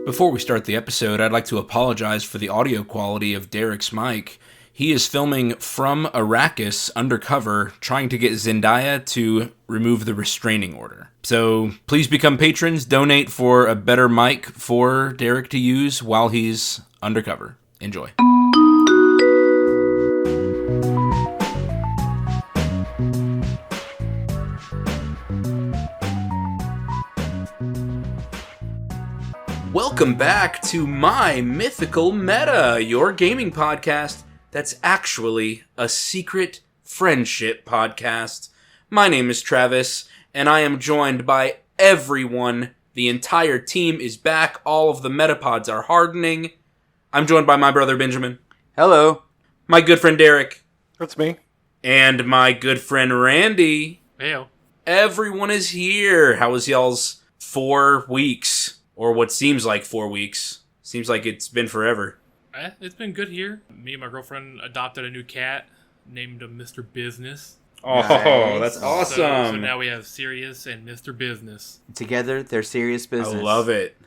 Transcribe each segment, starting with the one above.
Before we start the episode, I'd like to apologize for the audio quality of Derek's mic. He is filming from Arrakis undercover, trying to get Zendaya to remove the restraining order. So please become patrons, donate for a better mic for Derek to use while he's undercover. Enjoy. Welcome back to My Mythical Meta, your gaming podcast that's actually a secret friendship podcast. My name is Travis, and I am joined by everyone. The entire team is back. All of the metapods are hardening. I'm joined by my brother Benjamin. Hello. My good friend Derek. That's me. And my good friend Randy. Heyo. Everyone is here. How was y'all's 4 weeks? Or what seems like 4 weeks. Seems like it's been forever. It's been good here. Me and my girlfriend adopted a new cat, named him Mr. Business. Oh, Nice. that's So awesome. now we have Sirius and Mr. Business. Together, they're serious business. I love it.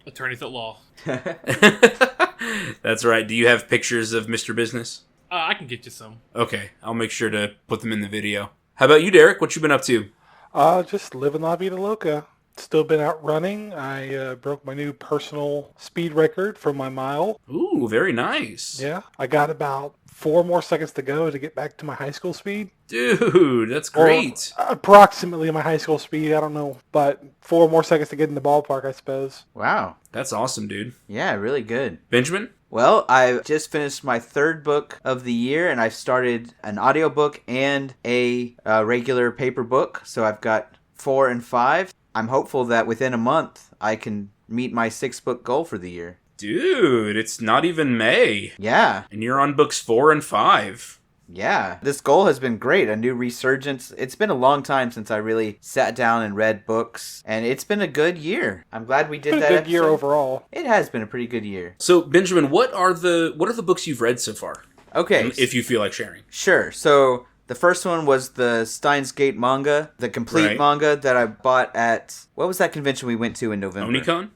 Attorneys at law. That's right. Do you have pictures of Mr. Business? I can get you some. Okay, I'll make sure to put them in the video. How about you, Derek? What you been up to? Just living La Vida Loca. Still been out running. I broke my new personal speed record for my mile. Ooh, very nice. Yeah, I got about 4 more seconds to go to get back to my high school speed. Dude, that's great. Or approximately my high school speed, I don't know. But 4 more seconds to get in the ballpark, I suppose. Wow. That's awesome, dude. Yeah, really good. Benjamin? Well, I just finished my 3rd book of the year, and I've started an audiobook and a regular paper book. So I've got 4 and 5. I'm hopeful that within a month I can meet my 6-book goal for the year. Dude, it's not even May. Yeah. And you're on books 4 and 5. Yeah. This goal has been great. A new resurgence. It's been a long time since I really sat down and read books, and it's been a good year. I'm glad we did Been a that good episode. year overall. It has been a pretty good year. So, Benjamin, what are the books you've read so far? Okay. If you feel like sharing. Sure. So the first one was the Steins Gate manga, the complete manga that I bought at, what was that convention we went to in November? Onicon?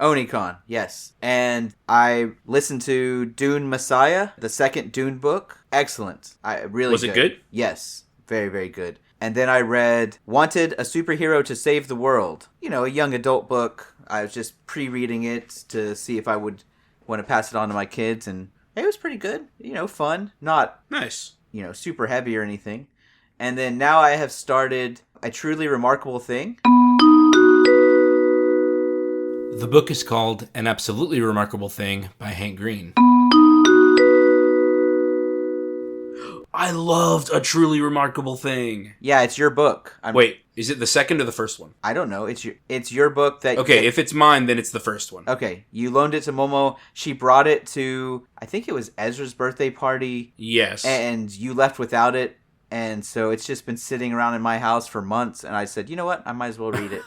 Onicon, yes. And I listened to Dune Messiah, the second Dune book. Excellent. Was it good? Yes. Very, very good. And then I read Wanted, a Superhero to Save the World. You know, a young adult book. I was just pre-reading it to see if I would want to pass it on to my kids, and it was pretty good. You know, fun. Not Nice. super heavy or anything. And then now I have started A Truly Remarkable Thing. The book is called An Absolutely Remarkable Thing by Hank Green. I loved A Truly Remarkable Thing. Yeah, it's your book. Wait, is it the second or the first one? I don't know. It's your book that... Okay, if it's mine, then it's the first one. Okay, you loaned it to Momo. She brought it to, I think it was Ezra's birthday party. Yes. And you left without it. And so it's just been sitting around in my house for months. And I said, you know what? I might as well read it.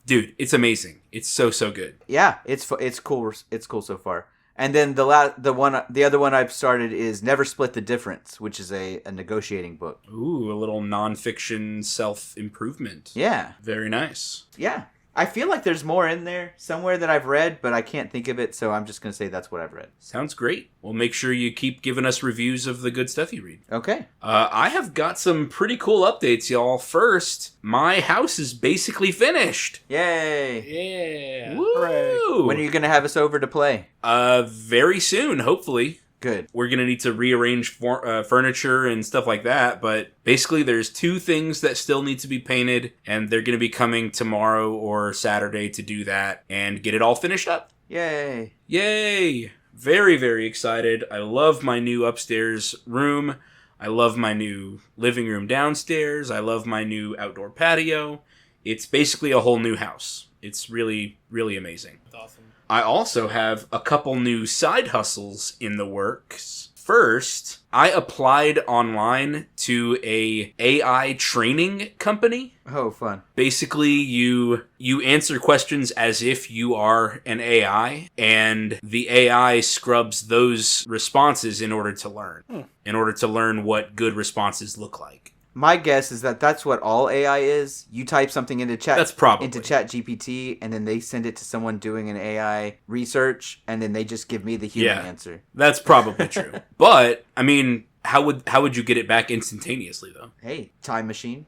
Dude, it's amazing. It's so good. Yeah, it's cool. It's cool so far. And then the other one I've started is Never Split the Difference, which is a negotiating book. Ooh, a little nonfiction self-improvement. Yeah. Very nice. Yeah. I feel like there's more in there somewhere that I've read, but I can't think of it, so I'm just going to say that's what I've read. Sounds great. Well, make sure you keep giving us reviews of the good stuff you read. Okay. I have got some pretty cool updates, y'all. First, my house is basically finished. Yay. Yeah. Woo! Hooray. When are you going to have us over to play? Very soon, hopefully. Good. We're going to need to rearrange furniture and stuff like that, but basically there's 2 things that still need to be painted, and they're going to be coming tomorrow or Saturday to do that and get it all finished up. Yay. Yay! Very, very excited. I love my new upstairs room. I love my new living room downstairs. I love my new outdoor patio. It's basically a whole new house. It's really, really amazing. That's awesome. I also have a couple new side hustles in the works. First, I applied online to a AI training company. Oh, fun. Basically, you answer questions as if you are an AI, and the AI scrubs those responses in order to learn. In order to learn what good responses look like. My guess is that that's what all AI is. You type something into That's probably. into ChatGPT, and then they send it to someone doing an AI research, and then they just give me the human answer. That's probably true. But I mean, how would you get it back instantaneously though? Hey, time machine.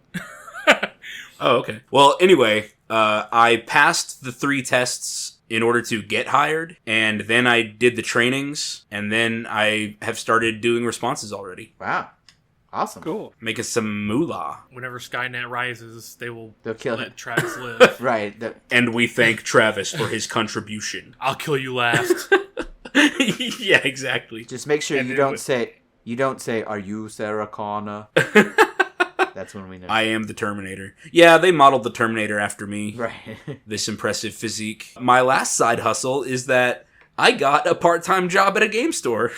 Oh, okay. Well, anyway, I passed the 3 tests in order to get hired, and then I did the trainings, and then I have started doing responses already. Wow. Awesome. Cool. Making some moolah. Whenever Skynet rises, They'll they'll kill let him. Travis live. Right. And we thank Travis for his contribution. I'll kill you last. Yeah, exactly. Just make sure And you it don't would- say, "Are you Sarah Connor?" That's when we know. I am the Terminator. Yeah, they modeled the Terminator after me. Right. This impressive physique. My last side hustle is that I got a part-time job at a game store.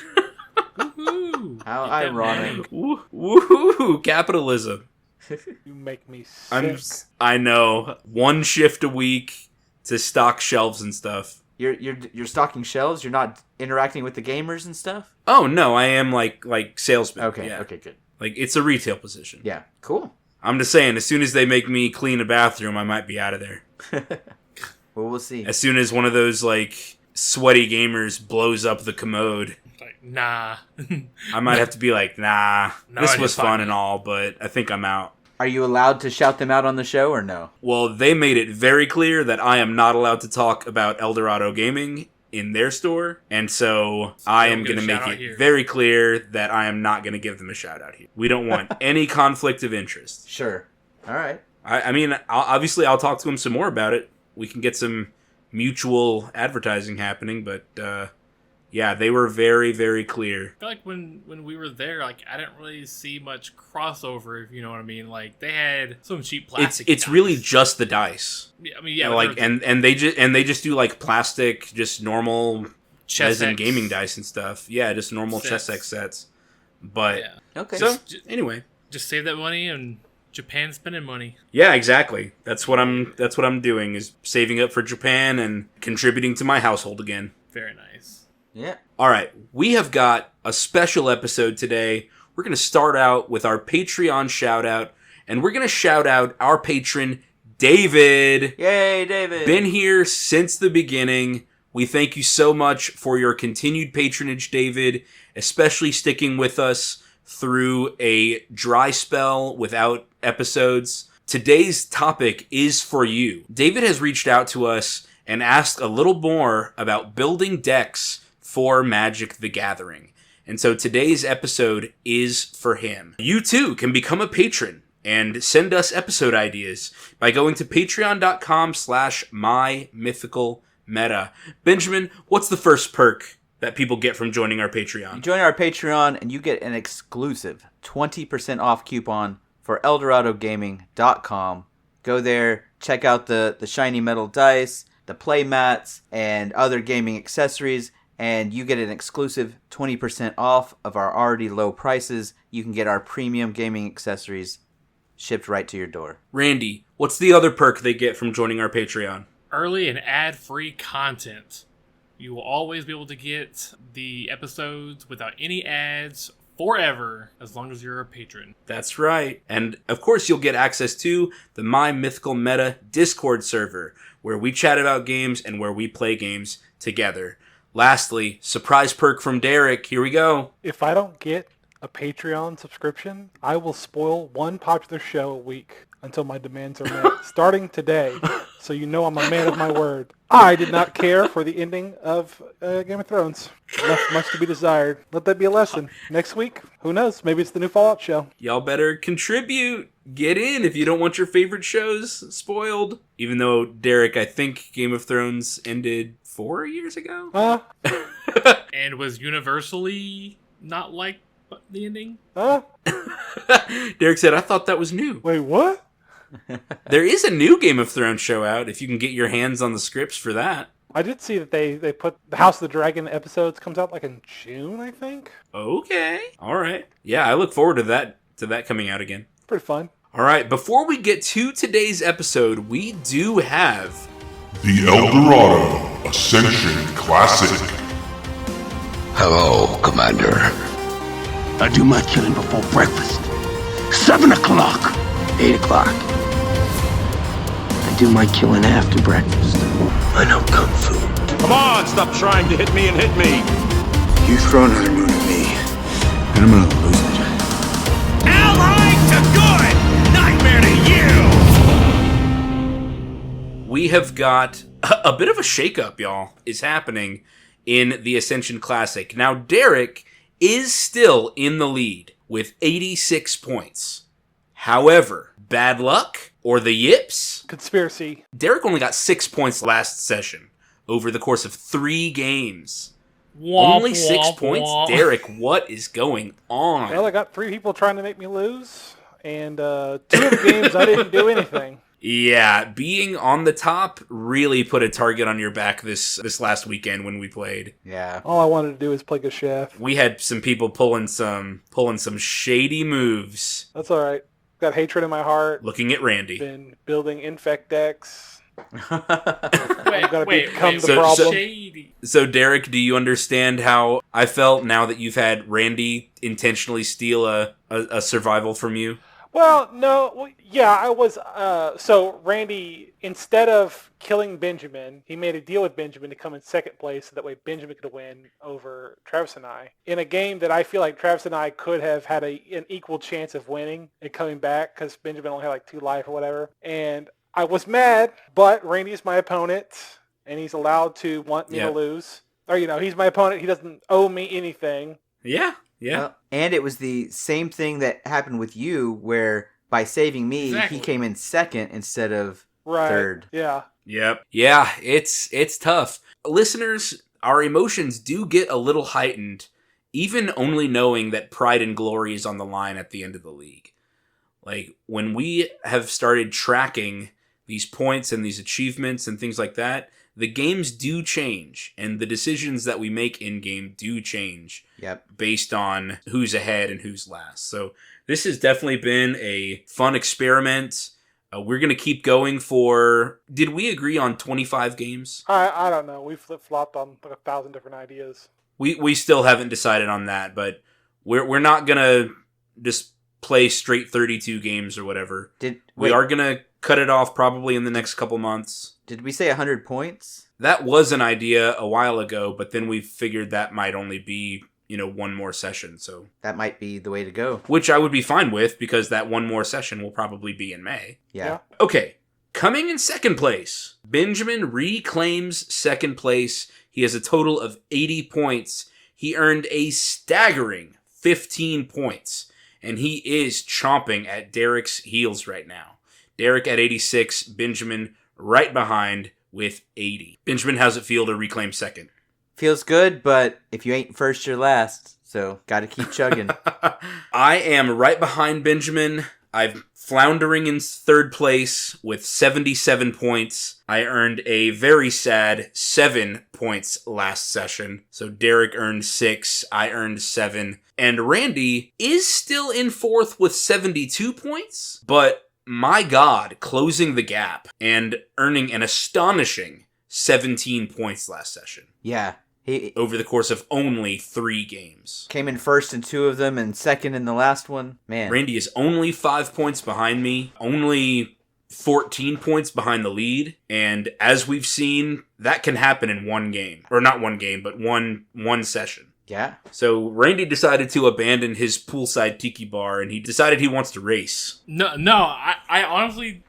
Woohoo! How Get that ironic. money. Woohoo! Capitalism. You make me sick. I know. 1 shift a week to stock shelves and stuff. You're stocking shelves. You're not interacting with the gamers and stuff. Oh no, I am like salesman. Okay. Yeah. Okay. Good. Like it's a retail position. Yeah. Cool. I'm just saying, as soon as they make me clean a bathroom, I might be out of there. Well, we'll see. As soon as one of those like sweaty gamers blows up the commode, Like, nah. I might have to be like, nah, No, this I was didn't find fun it. and all, but I think I'm out. Are you allowed to shout them out on the show or no? Well, they made it very clear that I am not allowed to talk about Eldorado Gaming in their store, and so I am don't going to get a make shout-out it here. very clear that I am not going to give them a shout out here. We don't want any conflict of interest. Sure. All right. I mean, obviously, I'll talk to them some more about it. We can get some mutual advertising happening, but yeah, they were very, very clear. I feel like when we were there, like I didn't really see much crossover, if you know what I mean. Like they had some cheap plastic. It's dice. really just the dice. Yeah, I mean, yeah, like they're and they just do like plastic, just normal chess resin X. gaming dice and stuff. Yeah, just normal chess Sets. X sets. But Yeah, Okay. so J- anyway, just save that money and Japan spending money. yeah, exactly. That's what I'm doing is saving up for Japan and contributing to my household again. Very nice. Yeah. All right, we have got a special episode today. We're going to start out with our Patreon shout out, and we're going to shout out our patron, David. Yay, David. Been here since the beginning. We thank you so much for your continued patronage, David, especially sticking with us through a dry spell without episodes. Today's topic is for you. David has reached out to us and asked a little more about building decks for Magic the Gathering. And so today's episode is for him. You too can become a patron and send us episode ideas by going to patreon.com/mymythicalmeta. Benjamin, what's the first perk that people get from joining our You Patreon? join our Patreon and you get an exclusive 20% off coupon for EldoradoGaming.com. Go there, check out the shiny metal dice, the play mats, and other gaming accessories, and you get an exclusive 20% off of our already low prices. You can get our premium gaming accessories shipped right to your door. Randy, what's the other perk they get from joining our Patreon? Early and ad-free content. You will always be able to get the episodes without any ads forever, as long as you're a patron. That's right. And of course, you'll get access to the My Mythical Meta Discord server, where we chat about games and where we play games together. Lastly, surprise perk from Derek. Here we go. If I don't get a Patreon subscription, I will spoil one popular show a week until my demands are met, starting today. So you know I'm a man of my word. I did not care for the ending of Game of Thrones. Left much to be desired. Let that be a lesson. Next week, who knows? Maybe it's the new Fallout show. Y'all better contribute. Get in if you don't want your favorite shows spoiled. Even though, Derek, I think Game of Thrones ended 4 years ago? And was universally not like the ending. Derek said, I thought that was new. Wait, what? There is a new Game of Thrones show out if you can get your hands on the scripts for that. I did see that they put the House of the Dragon episodes comes out like in June, I think. Okay. All right. Yeah, I look forward to that coming out again. Pretty fun. All right, before we get to today's episode, we do have The Eldorado Ascension Classic. Hello, Commander. I do my killing before breakfast. So 7 o'clock. 8 o'clock. I do my killing after breakfast. I know Kung Fu. Come on, stop trying to hit me and hit me. You throw another moon at me, and I'm gonna lose it. Allied to good! Nightmare to you! We have got a bit of a shakeup, y'all, is happening in the Ascension Classic. Now, Derek is still in the lead with 86 points. However, bad luck or the yips? Conspiracy. Derek only got 6 points last session over the course of 3 games. Womp, Only 6 womp, points? womp. Derek, what is going on? Well, I got 3 people trying to make me lose, and 2 of the games I didn't do anything. Yeah, being on the top really put a target on your back this last weekend when we played. Yeah. All I wanted to do was play good chef. We had some people pulling some shady moves. That's all right. Got hatred in my heart. Looking at Randy. Been building infect decks. Wait, gonna become the So- problem. Shady. So, Derek, do you understand how I felt now that you've had Randy intentionally steal a survival from you? Well, no, yeah, I was, so Randy, instead of killing Benjamin, he made a deal with Benjamin to come in second place so that way Benjamin could win over Travis and I. In a game that I feel like Travis and I could have had an equal chance of winning and coming back because Benjamin only had like 2 life or whatever. And I was mad, but Randy is my opponent and he's allowed to want me to lose. Or, he's my opponent. He doesn't owe me anything. Yeah. And it was the same thing that happened with you, where by saving me, Exactly. he came in second instead of Right. third. Yeah. Yep. Yeah, it's tough. Listeners, our emotions do get a little heightened, even only knowing that pride and glory is on the line at the end of the league. Like, when we have started tracking these points and these achievements and things like that, the games do change, and the decisions that we make in-game do change. Yep. Based on who's ahead and who's last. So this has definitely been a fun experiment. We're going to keep going for... Did we agree on 25 games? I don't know. We flip-flopped on like 1,000 different ideas. We still haven't decided on that, but we're not going to just play straight 32 games or whatever. We are going to cut it off probably in the next couple months. Did we say 100 points? That was an idea a while ago, but then we figured that might only be, one more session. So That might be the way to go. which I would be fine with, because that one more session will probably be in May. Yeah. Okay, coming in second place, Benjamin reclaims second place. He has a total of 80 points. He earned a staggering 15 points, and he is chomping at Derek's heels right now. Derek at 86, Benjamin right behind with 80. Benjamin, how's it feel to reclaim second? Feels good, but if you ain't first, you're last. So, gotta keep chugging. I am right behind Benjamin. I'm floundering in third place with 77 points. I earned a very sad 7 points last session. So Derek earned 6, I earned 7. And Randy is still in fourth with 72 points, but my God, closing the gap and earning an astonishing 17 points last session. Yeah. He Over the course of only 3 games. came in first in 2 of them and second in the last one. Man. Randy is only 5 points behind me, only 14 points behind the lead, and as we've seen, that can happen in one game. Or not one game, but one session. Yeah. So Randy decided to abandon his poolside tiki bar, and he decided he wants to race. No, I honestly,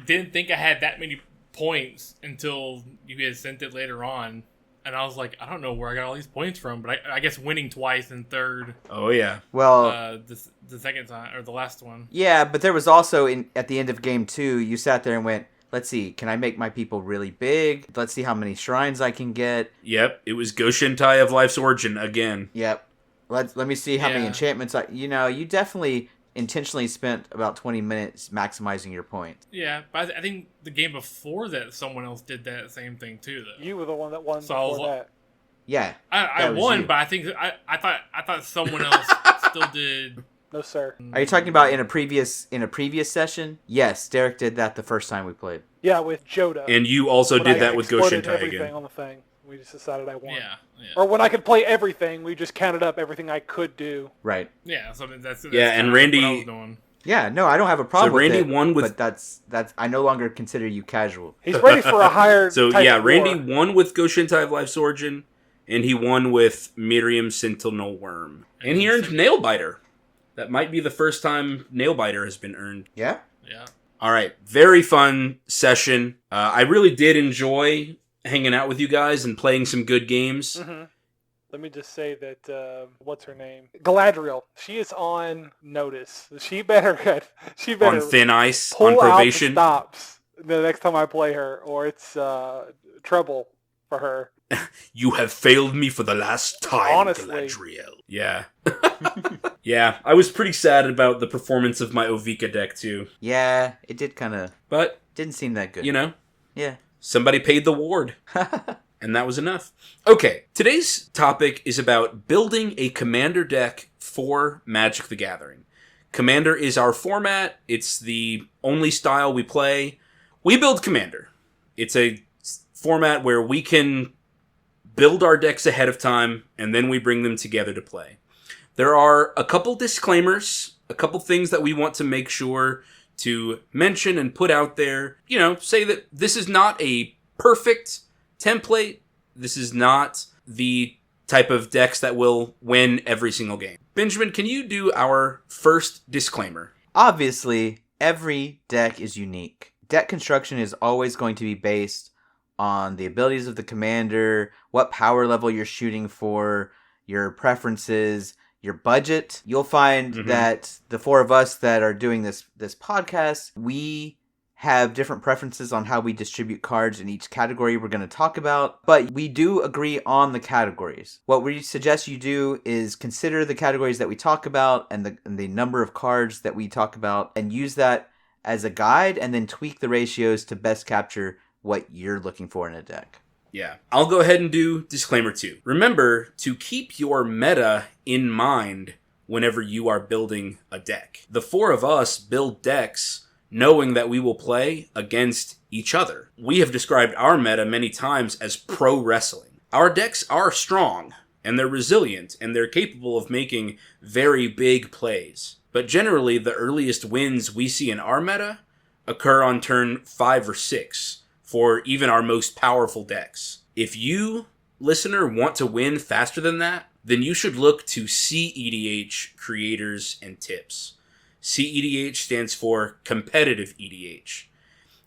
didn't think I had that many points until you guys sent it later on, and I was like, I don't know where I got all these points from, but I guess winning twice in third, Oh, yeah. Well, the second time or the last one. yeah, but there was also at the end of game 2, you sat there and went, let's see, can I make my people really big? Let's see how many shrines I can get. Yep, it was Goshentai of Life's Origin again. Yep. Let me see how many Yeah. enchantments you definitely intentionally spent about 20 minutes maximizing your points. Yeah, but I think the game before that, someone else did that same thing too, though. You were the one that won So I was before like- that. Yeah. I That was won, you. but I think I thought someone else still did. No, sir. Are you talking about in a previous session? Yes, Derek did that the first time we played. Yeah, with Joda. And you also When did I that with exploded Goshentai everything again. on the thing. We just decided I won. Yeah. Or when I could play everything, we just counted up everything I could do. Right. Yeah. So I mean, that's Yeah, and kinda Randy- what I was doing. Yeah, no, I don't have a problem with Randy it. won with- but that's I no longer consider you casual. He's ready for a higher So type yeah, of Randy war. won with Goshintai of Life's Origin, and he won with Miriam Sentinel Worm. And he earned Nailbiter. That might be the first time Nailbiter has been earned. Yeah? Yeah. All right, very fun session. I really did enjoy hanging out with you guys and playing some good games. Mm-hmm. Let me just say that, what's her name? Galadriel. She is on notice. She better On thin ice, pull on out the probation. stops the next time I play her, or it's trouble for her. You have failed me for the last time, Honestly. Galadriel. Yeah. Yeah, I was pretty sad about the performance of my Ovika deck too. Yeah, it did kind of... But, Didn't seem that good. you know, Yeah. somebody paid the ward. And that was enough. Okay, today's topic is about building a commander deck for Magic the Gathering. Commander is our format. It's the only style we play. We build Commander. It's a format where we can build our decks ahead of time, and then we bring them together to play. There are a couple disclaimers, a couple things that we want to make sure to mention and put out there. You know, say that this is not a perfect template. This is not the type of decks that will win every single game. Benjamin, can you do our first disclaimer? Obviously, every deck is unique. Deck construction is always going to be based on the abilities of the commander, what power level you're shooting for, your preferences, your budget. You'll find that the four of us that are doing this podcast, we have different preferences on how we distribute cards in each category we're going to talk about, but we do agree on the categories. What we suggest you do is consider the categories that we talk about and the number of cards that we talk about, and use that as a guide, and then tweak the ratios to best capture what you're looking for in a deck. Yeah. I'll go ahead and do disclaimer 2. Remember to keep your meta in mind whenever you are building a deck. The four of us build decks knowing that we will play against each other. We have described our meta many times as pro wrestling. Our decks are strong, and they're resilient, and they're capable of making very big plays. But generally, the earliest wins we see in our meta occur on turn 5 or 6 for even our most powerful decks. If you, listener, want to win faster than that, then you should look to CEDH creators and tips. CEDH stands for Competitive EDH.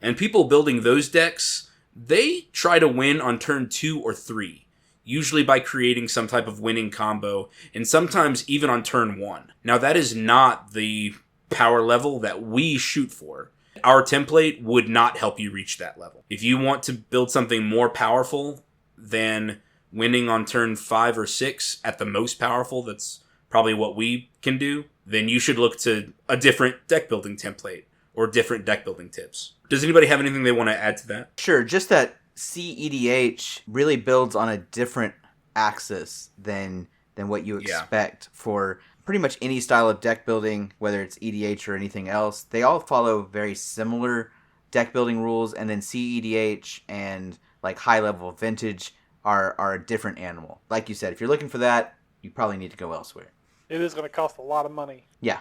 And people building those decks, they try to win on turn 2 or 3, usually by creating some type of winning combo, and sometimes even on turn 1. Now that is not the power level that we shoot for. Our template would not help you reach that level. If you want to build something more powerful than winning on turn 5 or 6 at the most powerful, that's probably what we can do, then you should look to a different deck building template or different deck building tips. Does anybody have anything they want to add to that? Sure, just that CEDH really builds on a different axis than what you expect for pretty much any style of deck building, whether it's EDH or anything else. They all follow very similar deck building rules, and then CEDH and like high level vintage are a different animal. Like you said, if you're looking for that, you probably need to go elsewhere. It is going to cost a lot of money. Yeah.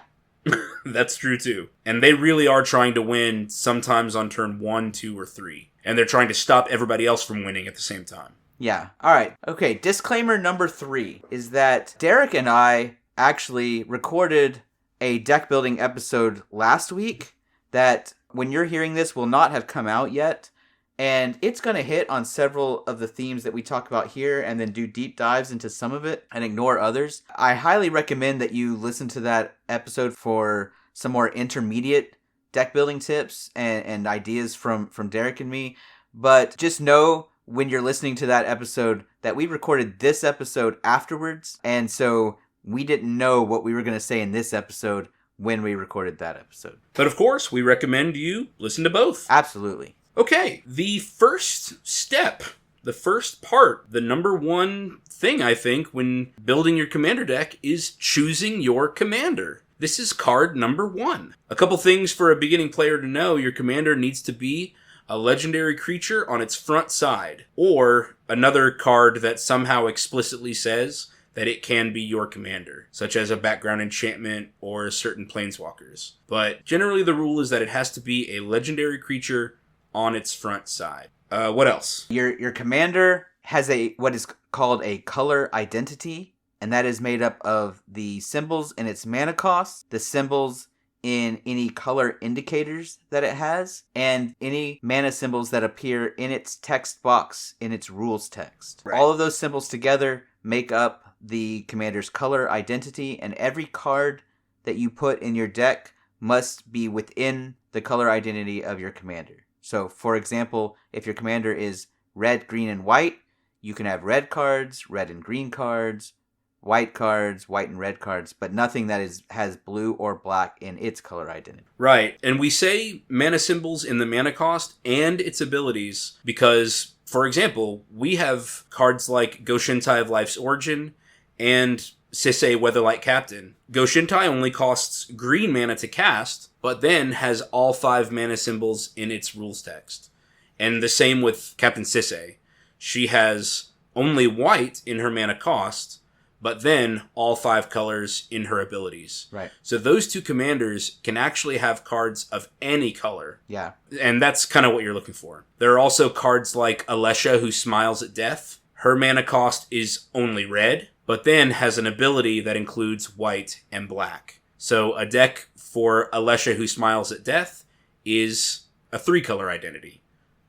That's true too. And they really are trying to win sometimes on turn 1, 2, or 3. And they're trying to stop everybody else from winning at the same time. Yeah. All right. Okay. Disclaimer number 3 is that Derek and I actually recorded a deck building episode last week that when you're hearing this will not have come out yet. And it's going to hit on several of the themes that we talk about here and then do deep dives into some of it and ignore others. I highly recommend that you listen to that episode for some more intermediate deck building tips and ideas from Derek and me. But just know when you're listening to that episode that we recorded this episode afterwards. And so we didn't know what we were going to say in this episode when we recorded that episode. But of course, we recommend you listen to both. Absolutely. Okay, the first step, the first part, the number one thing, I think, when building your commander deck is choosing your commander. This is card number 1. A couple things for a beginning player to know. Your commander needs to be a legendary creature on its front side, or another card that somehow explicitly says that it can be your commander, such as a background enchantment or certain planeswalkers. But generally the rule is that it has to be a legendary creature on its front side. What else? Your commander has what is called a color identity, and that is made up of the symbols in its mana cost, the symbols in any color indicators that it has, and any mana symbols that appear in its text box in its rules text. Right. All of those symbols together make up the commander's color identity, and every card that you put in your deck must be within the color identity of your commander. So, for example, if your commander is red, green, and white, you can have red cards, red and green cards, white and red cards, but nothing that has blue or black in its color identity. Right, and we say mana symbols in the mana cost and its abilities because, for example, we have cards like Goshintai of Life's Origin and Sisei Weatherlight Captain. Goshintai only costs green mana to cast, but then has all 5 mana symbols in its rules text. And the same with Captain Sisei. She has only white in her mana cost, but then all 5 colors in her abilities. Right. So those 2 commanders can actually have cards of any color. Yeah. And that's kind of what you're looking for. There are also cards like Alesha, who smiles at death. Her mana cost is only red, but then has an ability that includes white and black. So a deck for Alesha, who smiles at death, is a 3-color identity.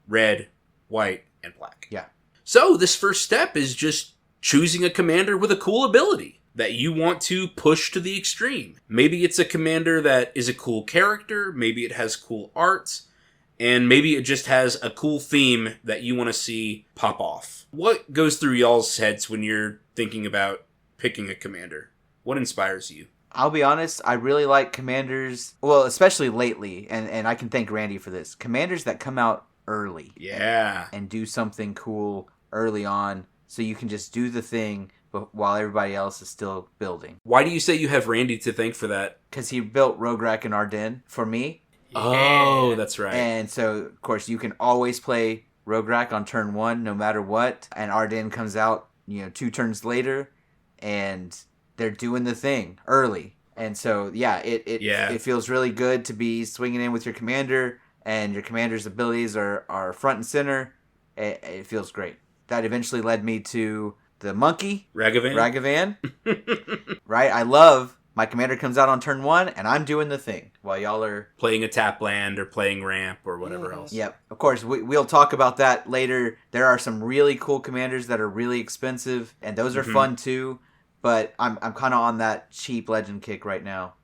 Red, white, and black. Yeah. So this first step is just choosing a commander with a cool ability that you want to push to the extreme. Maybe it's a commander that is a cool character, maybe it has cool art, and maybe it just has a cool theme that you want to see pop off. What goes through y'all's heads when you're thinking about picking a commander? What inspires you? I'll be honest, I really like commanders, well, especially lately, and I can thank Randy for this, commanders that come out early. Yeah. And do something cool early on, so you can just do the thing while everybody else is still building. Why do you say you have Randy to thank for that? Because he built Rograk and Ardennes for me. Oh, that's right. And so, of course, you can always play Rograk on turn 1, no matter what. And Ardennes comes out, 2 turns later, and they're doing the thing early. And so, yeah, it feels really good to be swinging in with your commander, and your commander's abilities are front and center. It feels great. That eventually led me to the monkey. Ragavan. Right? I love my commander comes out on turn 1, and I'm doing the thing while y'all are playing a tap land or playing ramp or whatever else. Yep. Of course, we'll talk about that later. There are some really cool commanders that are really expensive, and those are fun too. But I'm kind of on that cheap legend kick right now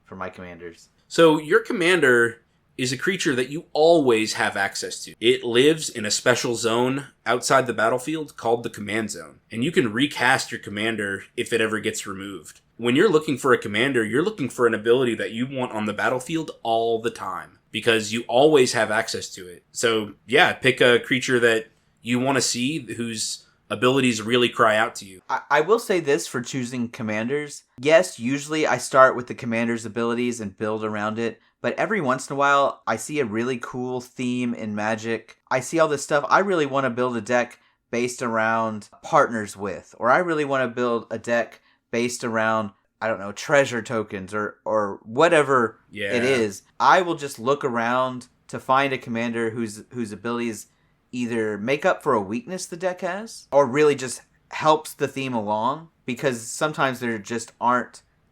for my commanders. So your commander is a creature that you always have access to. It lives in a special zone outside the battlefield called the command zone, and you can recast your commander if it ever gets removed. When you're looking for a commander, you're looking for an ability that you want on the battlefield all the time, because you always have access to it. So yeah, pick a creature that you want to see whose abilities really cry out to you. I will say this for choosing commanders. Yes, usually I start with the commander's abilities and build around it, but every once in a while I see a really cool theme in Magic. I see all this stuff. I really want to build a deck based around partners with, or I really want to build a deck based around, I don't know, treasure tokens or whatever it is. I will just look around to find a commander whose abilities either make up for a weakness the deck has, or really just helps the theme along, because sometimes there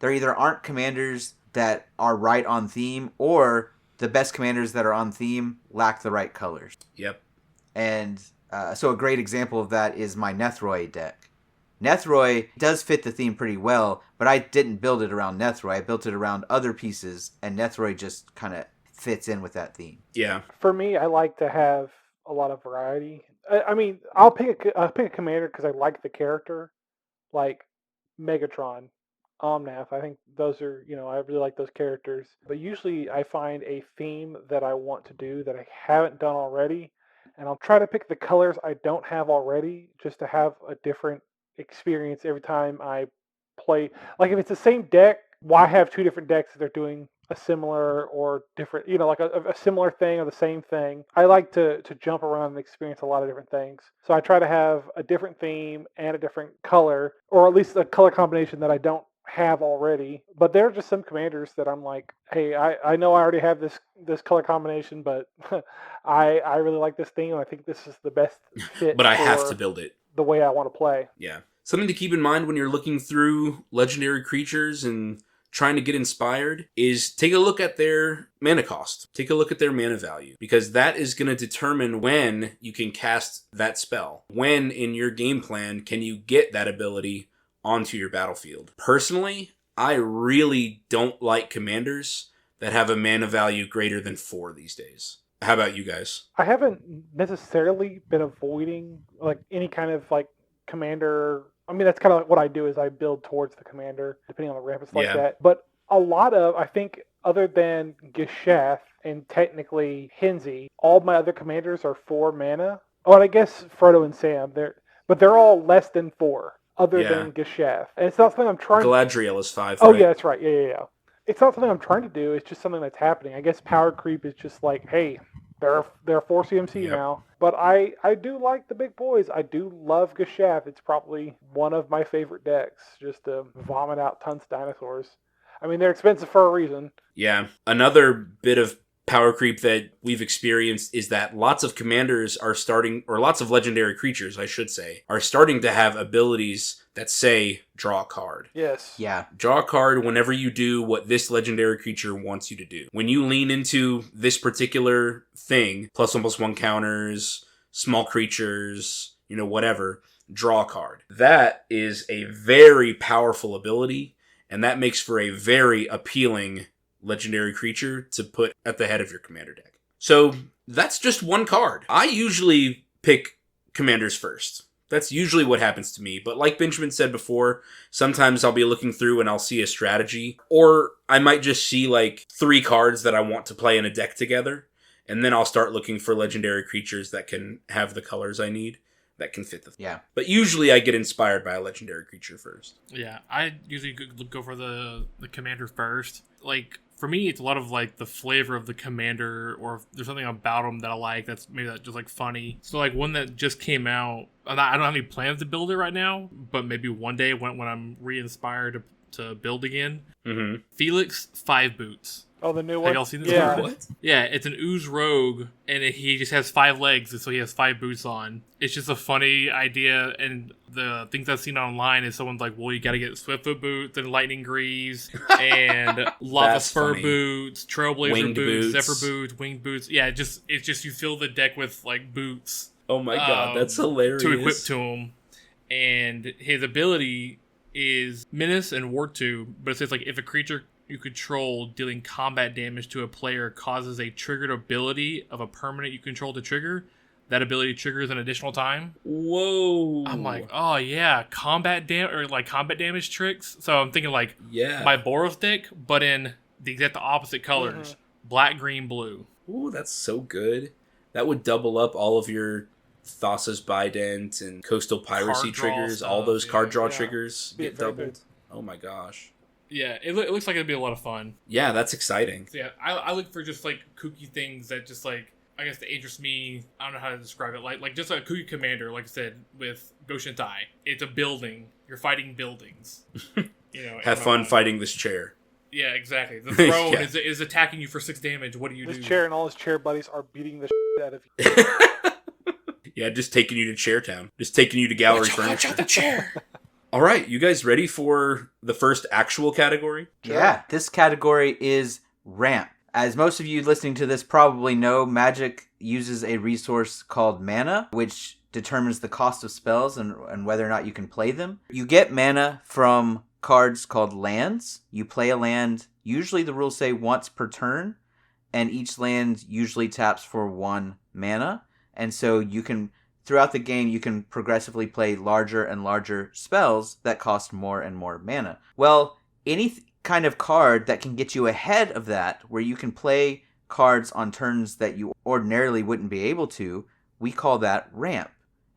either aren't commanders that are right on theme, or the best commanders that are on theme lack the right colors. Yep. And so a great example of that is my Nethroi deck. Nethroi does fit the theme pretty well, but I didn't build it around Nethroi. I built it around other pieces, and Nethroi just kind of fits in with that theme. Yeah. For me, I like to have a lot of variety. I mean, I'll pick a commander because I like the character, like Megatron, Omnath. I think those are, I really like those characters. But usually I find a theme that I want to do that I haven't done already, and I'll try to pick the colors I don't have already just to have a different experience every time I play. Like if it's the same deck, why have 2 different decks that they're doing a similar or different, like a similar thing or the same thing. I like to jump around and experience a lot of different things. So I try to have a different theme and a different color, or at least a color combination that I don't have already. But there are just some commanders that I'm like, hey, I know I already have this color combination, but I really like this theme, and I think this is the best fit. But I have to for build it. the way I want to play. Yeah. Something to keep in mind when you're looking through legendary creatures and trying to get inspired is take a look at their mana cost. Take a look at their mana value, because that is going to determine when you can cast that spell. When in your game plan can you get that ability onto your battlefield. Personally, I really don't like commanders that have a mana value greater than 4 these days. How about you guys? I haven't necessarily been avoiding like any kind of like commander. I mean, that's kind of what I do is I build towards the commander, depending on the ramp, it's like that. But a lot of, I think, other than Geshath and technically Henzi, all my other commanders are 4 mana. Oh, and I guess Frodo and Sam, they're all less than 4, other than Geshath. And it's not something I'm trying Galadriel is 5, Oh, right? yeah, that's right. Yeah. It's not something I'm trying to do. It's just something that's happening. I guess power creep is just like, hey, they're 4 CMC now. But I do like the big boys. I do love Geshath. It's probably one of my favorite decks, just to vomit out tons of dinosaurs. I mean, they're expensive for a reason. Yeah. Another bit of power creep that we've experienced is that lots of commanders are starting, or lots of legendary creatures, I should say, are starting to have abilities that say, draw a card. Yes. Yeah. Draw a card whenever you do what this legendary creature wants you to do. When you lean into this particular thing, +1/+1 counters, small creatures, whatever, draw a card. That is a very powerful ability, and that makes for a very appealing legendary creature to put at the head of your commander deck. So that's just one card. I usually pick commanders first. That's usually what happens to me. But like Benjamin said before, sometimes I'll be looking through and I'll see a strategy. Or I might just see like 3 cards that I want to play in a deck together. And then I'll start looking for legendary creatures that can have the colors I need, that can fit the thing. Yeah. But usually I get inspired by a legendary creature first. Yeah, I usually go for the commander first. Like, for me, it's a lot of like the flavor of the commander, or if there's something about them that I like that's just like funny. So like one that just came out, I don't have any plans to build it right now, but maybe one day when I'm re-inspired to build again. Mm-hmm. Felix 5 Boots. Oh, the new one? Have y'all seen this? Yeah. What? Yeah, it's an ooze rogue, and he just has 5 legs, and so he has 5 boots on. It's just a funny idea, and the things I've seen online is someone's like, well, you gotta get Swiftfoot boots, and Lightning Greaves, and Lava Spur funny. boots, Trailblazer Winged boots, boots. Zephyr boots, Winged boots. Yeah, it's just you fill the deck with, like, boots. Oh my god, that's hilarious. To equip to him. And his ability is Menace and Ward 2, but it says, like, if a creature you control dealing combat damage to a player causes a triggered ability of a permanent you control to trigger, that ability triggers an additional time. Whoa. I'm like, oh yeah, combat damage tricks. So I'm thinking like my Boros deck, but in the exact opposite colors. Black, green, blue. Ooh, that's so good. That would double up all of your Thassa's Bident and Coastal Piracy Card draw triggers. stuff, all those card draw yeah. triggers Be get very doubled. good. Oh my gosh. Yeah, it looks like it'd be a lot of fun. Yeah, that's exciting. So yeah, I look for just like kooky things that just like, I guess, that interest me. I don't know how to describe it. Like just a kooky commander, like I said, with Goshentai. It's a building. You're fighting buildings. Have fun fighting this chair. Yeah, exactly. The throne Yeah. is attacking you for 6 damage. What do you do? This chair and all his chair buddies are beating the shit out of you. Yeah, just taking you to Chairtown. Just taking you to Gallery Furniture. Watch out the chair! All right, you guys ready for the first actual category? Yeah, this category is ramp. As most of you listening to this probably know, Magic uses a resource called mana, which determines the cost of spells and whether or not you can play them. You get mana from cards called lands. You play a land, usually the rules say once per turn, and each land usually taps for 1 mana. And so you can, throughout the game, you can progressively play larger and larger spells that cost more and more mana. Well, any kind of card that can get you ahead of that, where you can play cards on turns that you ordinarily wouldn't be able to, we call that ramp.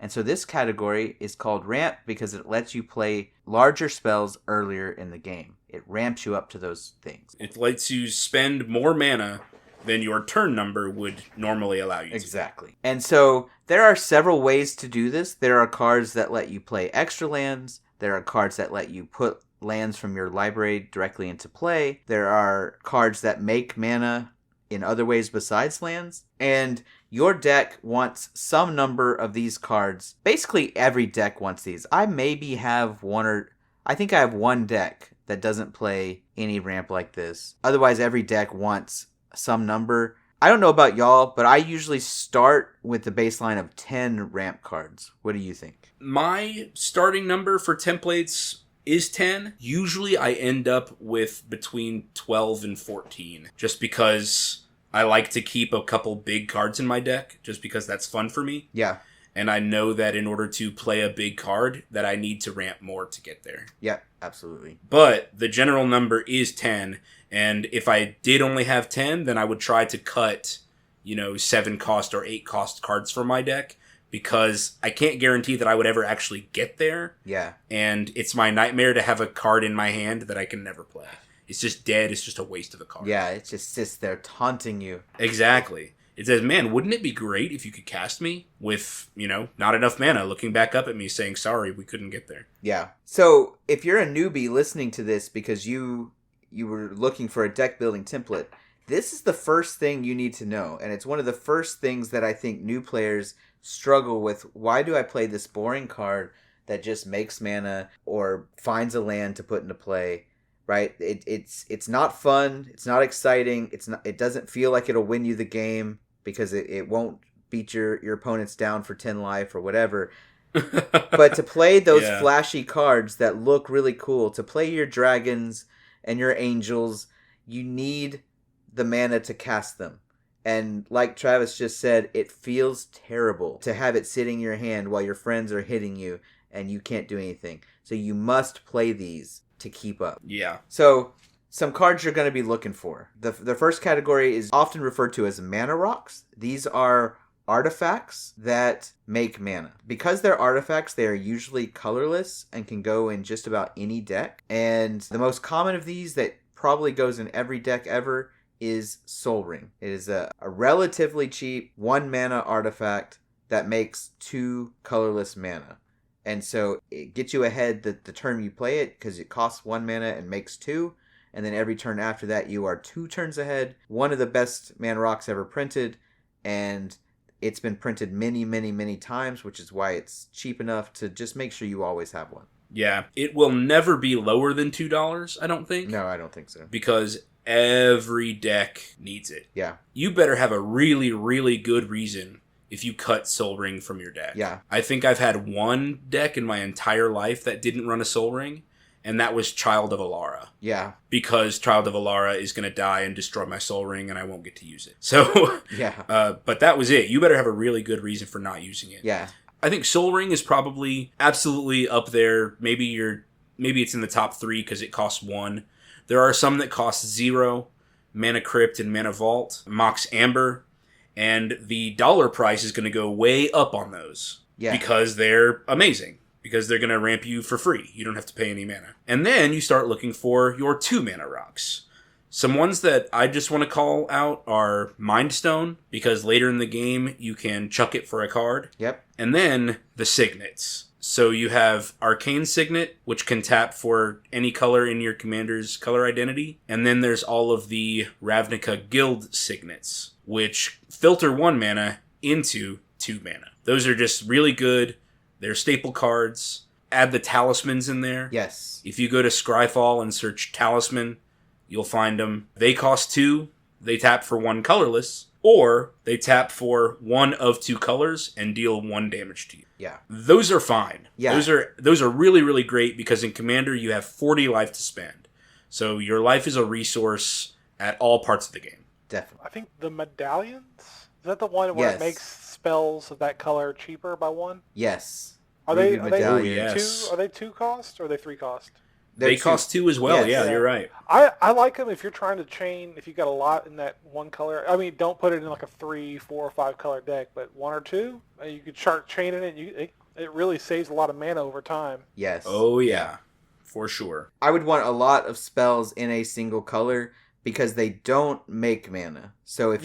And so this category is called ramp because it lets you play larger spells earlier in the game. It ramps you up to those things. It lets you spend more mana than your turn number would normally allow you to. Exactly. And so there are several ways to do this. There are cards that let you play extra lands. There are cards that let you put lands from your library directly into play. There are cards that make mana in other ways besides lands. And your deck wants some number of these cards. Basically, every deck wants these. I think I have one deck that doesn't play any ramp like this. Otherwise, every deck wants some number. I don't know about y'all, but I usually start with the baseline of 10 ramp cards. What do you think? My starting number for templates is 10. Usually I end up with between 12 and 14, just because I like to keep a couple big cards in my deck, just because that's fun for me. Yeah. And I know that in order to play a big card, that I need to ramp more to get there. Yeah, absolutely. But the general number is 10, and if I did only have 10, then I would try to cut, 7 cost or 8 cost cards from my deck, because I can't guarantee that I would ever actually get there. Yeah. And it's my nightmare to have a card in my hand that I can never play. It's just dead. It's just a waste of a card. Yeah, it just sits there taunting you. Exactly. It says, man, wouldn't it be great if you could cast me with, not enough mana, looking back up at me saying, sorry, we couldn't get there. Yeah. So if you're a newbie listening to this because you were looking for a deck building template, this is the first thing you need to know. And it's one of the first things that I think new players struggle with. Why do I play this boring card that just makes mana or finds a land to put into play? Right? It's not fun. It's not exciting. It doesn't feel like it'll win you the game because it won't beat your opponents down for 10 life or whatever. But to play those flashy cards that look really cool, to play your dragons and your angels, you need the mana to cast them. And like Travis just said, it feels terrible to have it sitting in your hand while your friends are hitting you and you can't do anything. So you must play these to keep up. Yeah. So some cards you're going to be looking for. The first category is often referred to as mana rocks. These are artifacts that make mana. Because they're artifacts, they are usually colorless and can go in just about any deck. And the most common of these that probably goes in every deck ever is Soul Ring. It is a relatively cheap 1 mana artifact that makes 2 colorless mana. And so it gets you ahead the turn you play it because it costs 1 mana and makes 2. And then every turn after that, you are 2 turns ahead. One of the best mana rocks ever printed. And it's been printed many, many, many times, which is why it's cheap enough to just make sure you always have one. Yeah. It will never be lower than $2, I don't think. No, I don't think so. Because every deck needs it. Yeah. You better have a really, really good reason if you cut Soul Ring from your deck. Yeah. I think I've had one deck in my entire life that didn't run a Soul Ring, and that was Child of Alara. Yeah. Because Child of Alara is going to die and destroy my Soul Ring, and I won't get to use it. So, yeah. But that was it. You better have a really good reason for not using it. Yeah. I think Soul Ring is probably absolutely up there. Maybe it's in the top 3 because it costs 1. There are some that cost 0, Mana Crypt and Mana Vault, Mox Amber. And the dollar price is going to go way up on those. Yeah. Because they're amazing. Because they're going to ramp you for free. You don't have to pay any mana. And then you start looking for your 2 mana rocks. Some ones that I just want to call out are Mind Stone. Because later in the game, you can chuck it for a card. Yep. And then the Signets. So you have Arcane Signet, which can tap for any color in your commander's color identity. And then there's all of the Ravnica Guild Signets, which filter 1 mana into 2 mana. Those are just really good. They're staple cards. Add the talismans in there. Yes. If you go to Scryfall and search Talisman, you'll find them. They cost 2. They tap for 1 colorless. Or they tap for 1 of 2 colors and deal 1 damage to you. Yeah. Those are fine. Yeah. Those are really, really great because in Commander you have 40 life to spend. So your life is a resource at all parts of the game. Definitely. I think the medallions, is that the one where it makes spells of that color cheaper by 1? Yes. Are they medallions. Yes. 2? Are they 2 cost or are they 3 cost? They cost 2 as well. Yes. Yeah, you're right. I like them if you're trying to chain, if you got a lot in that one color. I mean, don't put it in like a 3, 4, or 5 color deck, but 1 or 2, you could start chaining it. It really saves a lot of mana over time. Yes. Oh, yeah. For sure. I would want a lot of spells in a single color because they don't make mana. So if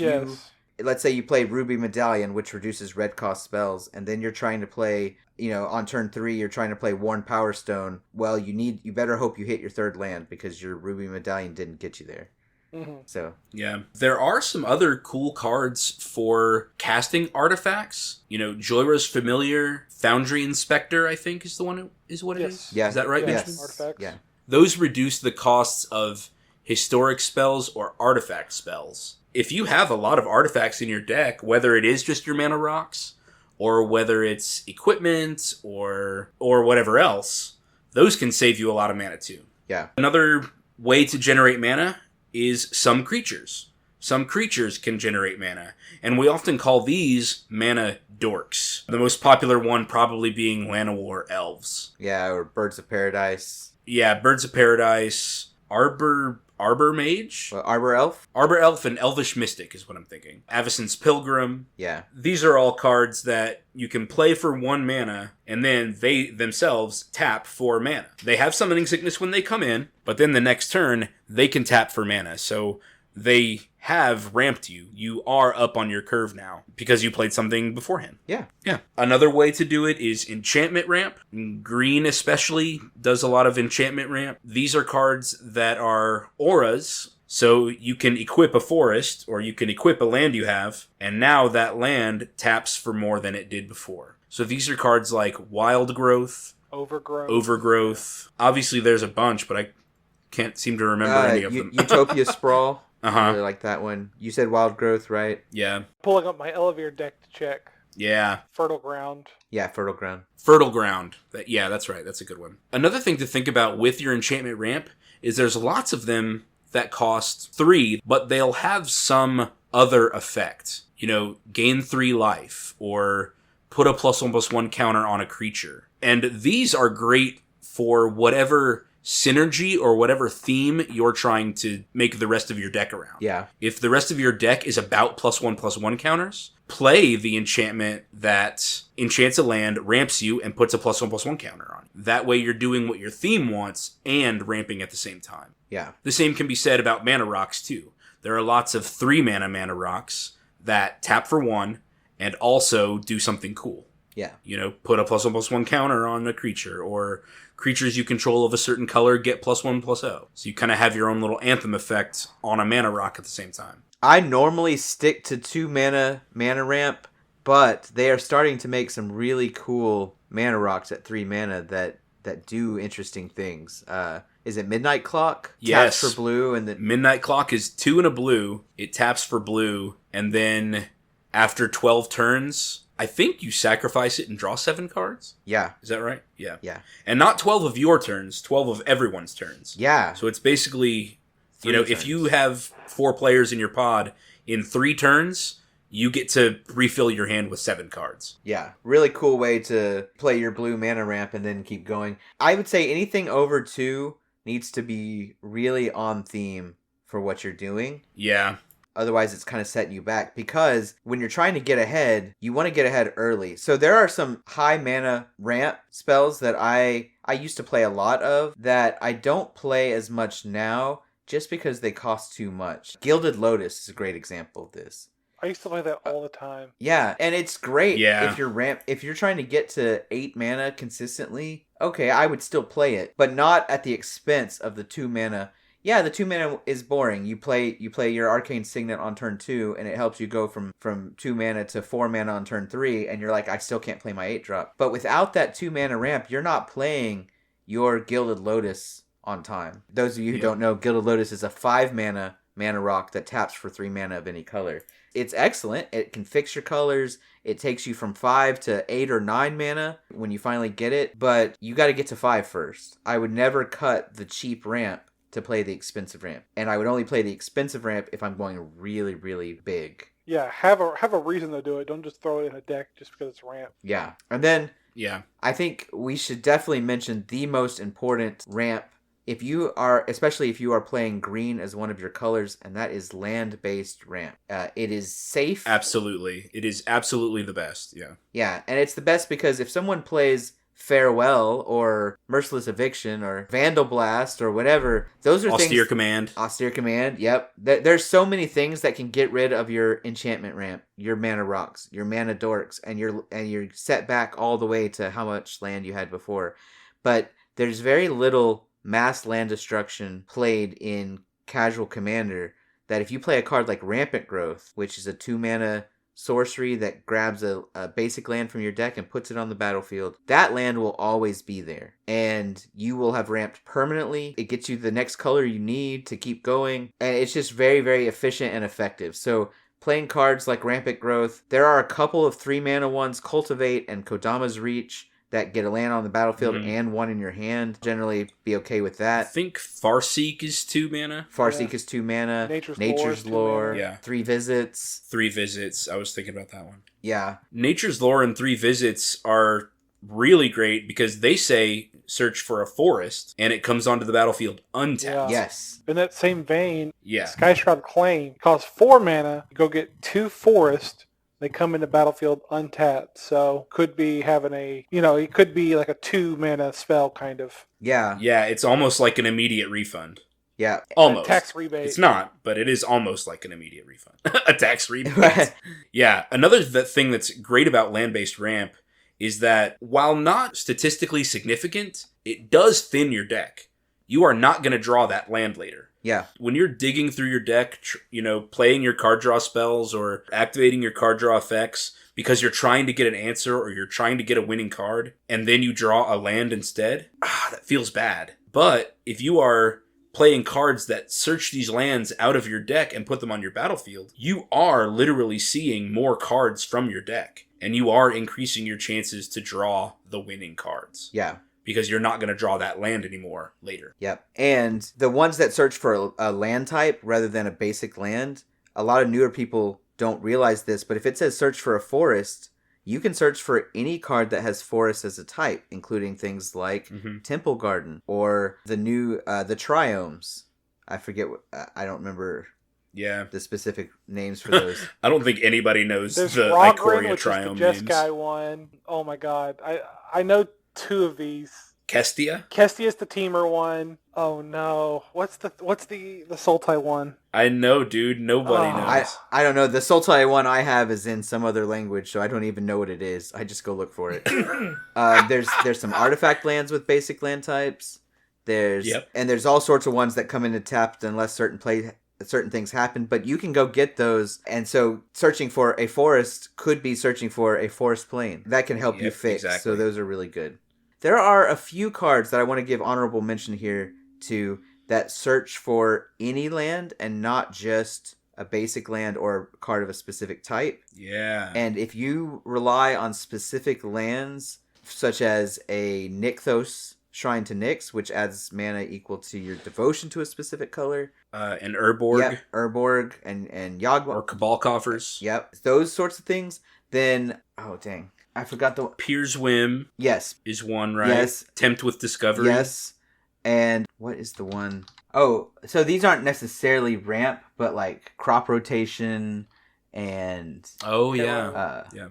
let's say you play Ruby Medallion, which reduces red cost spells, and then you're trying to play, on turn 3, you're trying to play Worn Power Stone. Well, you better hope you hit your 3rd land because your Ruby Medallion didn't get you there. Mm-hmm. So yeah, there are some other cool cards for casting artifacts. Joyra's Familiar, Foundry Inspector, I think is the one. Is what it is. Yeah, is that right? Yes. Artifacts. Yeah. Those reduce the costs of historic spells or artifact spells. If you have a lot of artifacts in your deck, whether it is just your mana rocks, or whether it's equipment or whatever else, those can save you a lot of mana too. Yeah. Another way to generate mana is some creatures. Some creatures can generate mana, and we often call these mana dorks. The most popular one probably being Llanowar Elves. Yeah, or Birds of Paradise. Yeah, Birds of Paradise, Arbor Mage? Arbor Elf? Arbor Elf and Elvish Mystic is what I'm thinking. Avacyn's Pilgrim. Yeah. These are all cards that you can play for 1 mana, and then they themselves tap for mana. They have Summoning Sickness when they come in, but then the next turn, they can tap for mana. So they have ramped you. You are up on your curve now because you played something beforehand. Yeah. Yeah. Another way to do it is enchantment ramp. Green especially does a lot of enchantment ramp. These are cards that are auras. So you can equip a forest or you can equip a land you have, and now that land taps for more than it did before. So these are cards like Wild Growth, Overgrowth. Obviously there's a bunch, but I can't seem to remember any of them. Utopia Sprawl. Uh-huh. I really like that one. You said Wild Growth, right? Yeah. Pulling up my Elevator deck to check. Yeah. Fertile Ground. Yeah, Fertile Ground. Fertile Ground. Yeah, that's right. That's a good one. Another thing to think about with your enchantment ramp is there's lots of them that cost 3, but they'll have some other effect. Gain 3 life, or put a +1/+1 counter on a creature. And these are great for whatever synergy or whatever theme you're trying to make the rest of your deck around. Yeah. If the rest of your deck is about +1/+1 counters, play the enchantment that enchants a land, ramps you, and puts a +1/+1 counter on it. That way you're doing what your theme wants and ramping at the same time. Yeah. The same can be said about mana rocks too. There are lots of 3 mana rocks that tap for 1 and also do something cool. Yeah. Put a +1/+1 counter on a creature, or creatures you control of a certain color get +1/+0. So you kind of have your own little anthem effect on a mana rock at the same time. I normally stick to 2 mana ramp, but they are starting to make some really cool mana rocks at 3 mana that do interesting things. Is it Midnight Clock? Yes. Taps for blue, and then Midnight Clock is 2 and a blue. It taps for blue, and then after 12 turns, I think you sacrifice it and draw 7 cards. Yeah. Is that right? Yeah. Yeah. And not 12 of your turns, 12 of everyone's turns. Yeah. So it's basically, turns. if you have 4 players in your pod, in 3 turns, you get to refill your hand with 7 cards. Yeah. Really cool way to play your blue mana ramp and then keep going. I would say anything over 2 needs to be really on theme for what you're doing. Yeah. Otherwise, it's kind of setting you back, because when you're trying to get ahead, you want to get ahead early. So there are some high mana ramp spells that I used to play a lot of that I don't play as much now just because they cost too much. Gilded Lotus is a great example of this. I used to play that all the time. Yeah, and it's great Yeah. if you're trying to get to 8 mana consistently. Okay, I would still play it, but not at the expense of the 2 mana. Yeah, the 2 mana is boring. You play your Arcane Signet on turn 2, and it helps you go from 2 mana to 4 mana on turn 3, and you're like, I still can't play my 8-drop. But without that 2 mana ramp, you're not playing your Gilded Lotus on time. Those of you who don't know, Gilded Lotus is a 5 mana rock that taps for 3 mana of any color. It's excellent. It can fix your colors. It takes you from 5 to 8 or 9 mana when you finally get it, but you got to get to 5 first. I would never cut the cheap ramp to play the expensive ramp, and I would only play the expensive ramp if I'm going really, really big. Yeah, have a reason to do it. Don't just throw it in a deck just because it's ramp. Yeah, and then Yeah. I think we should definitely mention the most important ramp especially if you are playing green as one of your colors, and that is land-based ramp. It is safe. Absolutely. It is absolutely the best, yeah. Yeah, and it's the best because if someone plays Farewell or Merciless Eviction or Vandal Blast or whatever, those are Austere things... Command. Austere Command, yep. There's so many things that can get rid of your enchantment ramp, your mana rocks, your mana dorks, and you're set back all the way to how much land you had before. But there's very little mass land destruction played in casual Commander that if you play a card like Rampant Growth, which is a 2-mana sorcery that grabs a basic land from your deck and puts it on the battlefield, that land will always be there. And you will have ramped permanently. It gets you the next color you need to keep going. And it's just very, very efficient and effective. So playing cards like Rampant Growth, there are a couple of 3-mana ones, Cultivate and Kodama's Reach, that get a land on the battlefield and one in your hand. Generally be okay with I that. think Farseek is 2 mana. Farseek is 2 mana. Nature's Lore. 2 mana. Yeah. 3 visits. 3 visits. I was thinking about that one. Yeah. Nature's Lore and 3 visits are really great because they say search for a forest and it comes onto the battlefield untapped. Yeah. Yes. In that same vein, Yeah. Skyshroud Claim costs 4 mana. You go get 2 forest. They come into battlefield untapped, so could be having it could be like a 2-mana spell kind of. Yeah. Yeah, it's almost like an immediate refund. Yeah. Almost. Tax rebate. It's not, but it is almost like an immediate refund. A tax rebate. Yeah. Another thing that's great about land-based ramp is that while not statistically significant, it does thin your deck. You are not going to draw that land later. Yeah. When you're digging through your deck, playing your card draw spells or activating your card draw effects because you're trying to get an answer or you're trying to get a winning card, and then you draw a land instead, that feels bad. But if you are playing cards that search these lands out of your deck and put them on your battlefield, you are literally seeing more cards from your deck, and you are increasing your chances to draw the winning cards. Yeah. Because you're not going to draw that land anymore later. Yep. And the ones that search for a land type rather than a basic land, a lot of newer people don't realize this, but if it says search for a forest, you can search for any card that has forest as a type, including things like Temple Garden or the new, the Triomes. I forget, I don't remember the specific names for those. I don't think anybody knows There's the Rogrin, Ikoria which Triome is the names. Jeskai one. Oh my god. I know 2 of these. Kestia? Kestia's the teamer one. Oh no. What's the Sultai one? I know, dude. Nobody knows. I don't know. The Sultai one I have is in some other language, so I don't even know what it is. I just go look for it. There's some artifact lands with basic land types. And there's all sorts of ones that come into tapped unless certain things happen, but you can go get those. And so searching for a forest could be searching for a forest plane. That can help you fix. Exactly. So those are really good. There are a few cards that I want to give honorable mention here to that search for any land and not just a basic land or a card of a specific type. Yeah. And if you rely on specific lands, such as a Nykthos Shrine to Nyx, which adds mana equal to your devotion to a specific color. And Urborg. Yep, Urborg and Yagwa. Or Cabal Coffers. Yep, those sorts of things. Then, oh dang, I forgot the... Pier's Whim. Yes. Is one, right? Yes. Tempt with Discovery. Yes. And what is the one? Oh, so these aren't necessarily ramp, but like crop rotation and... Oh, yeah. Yeah.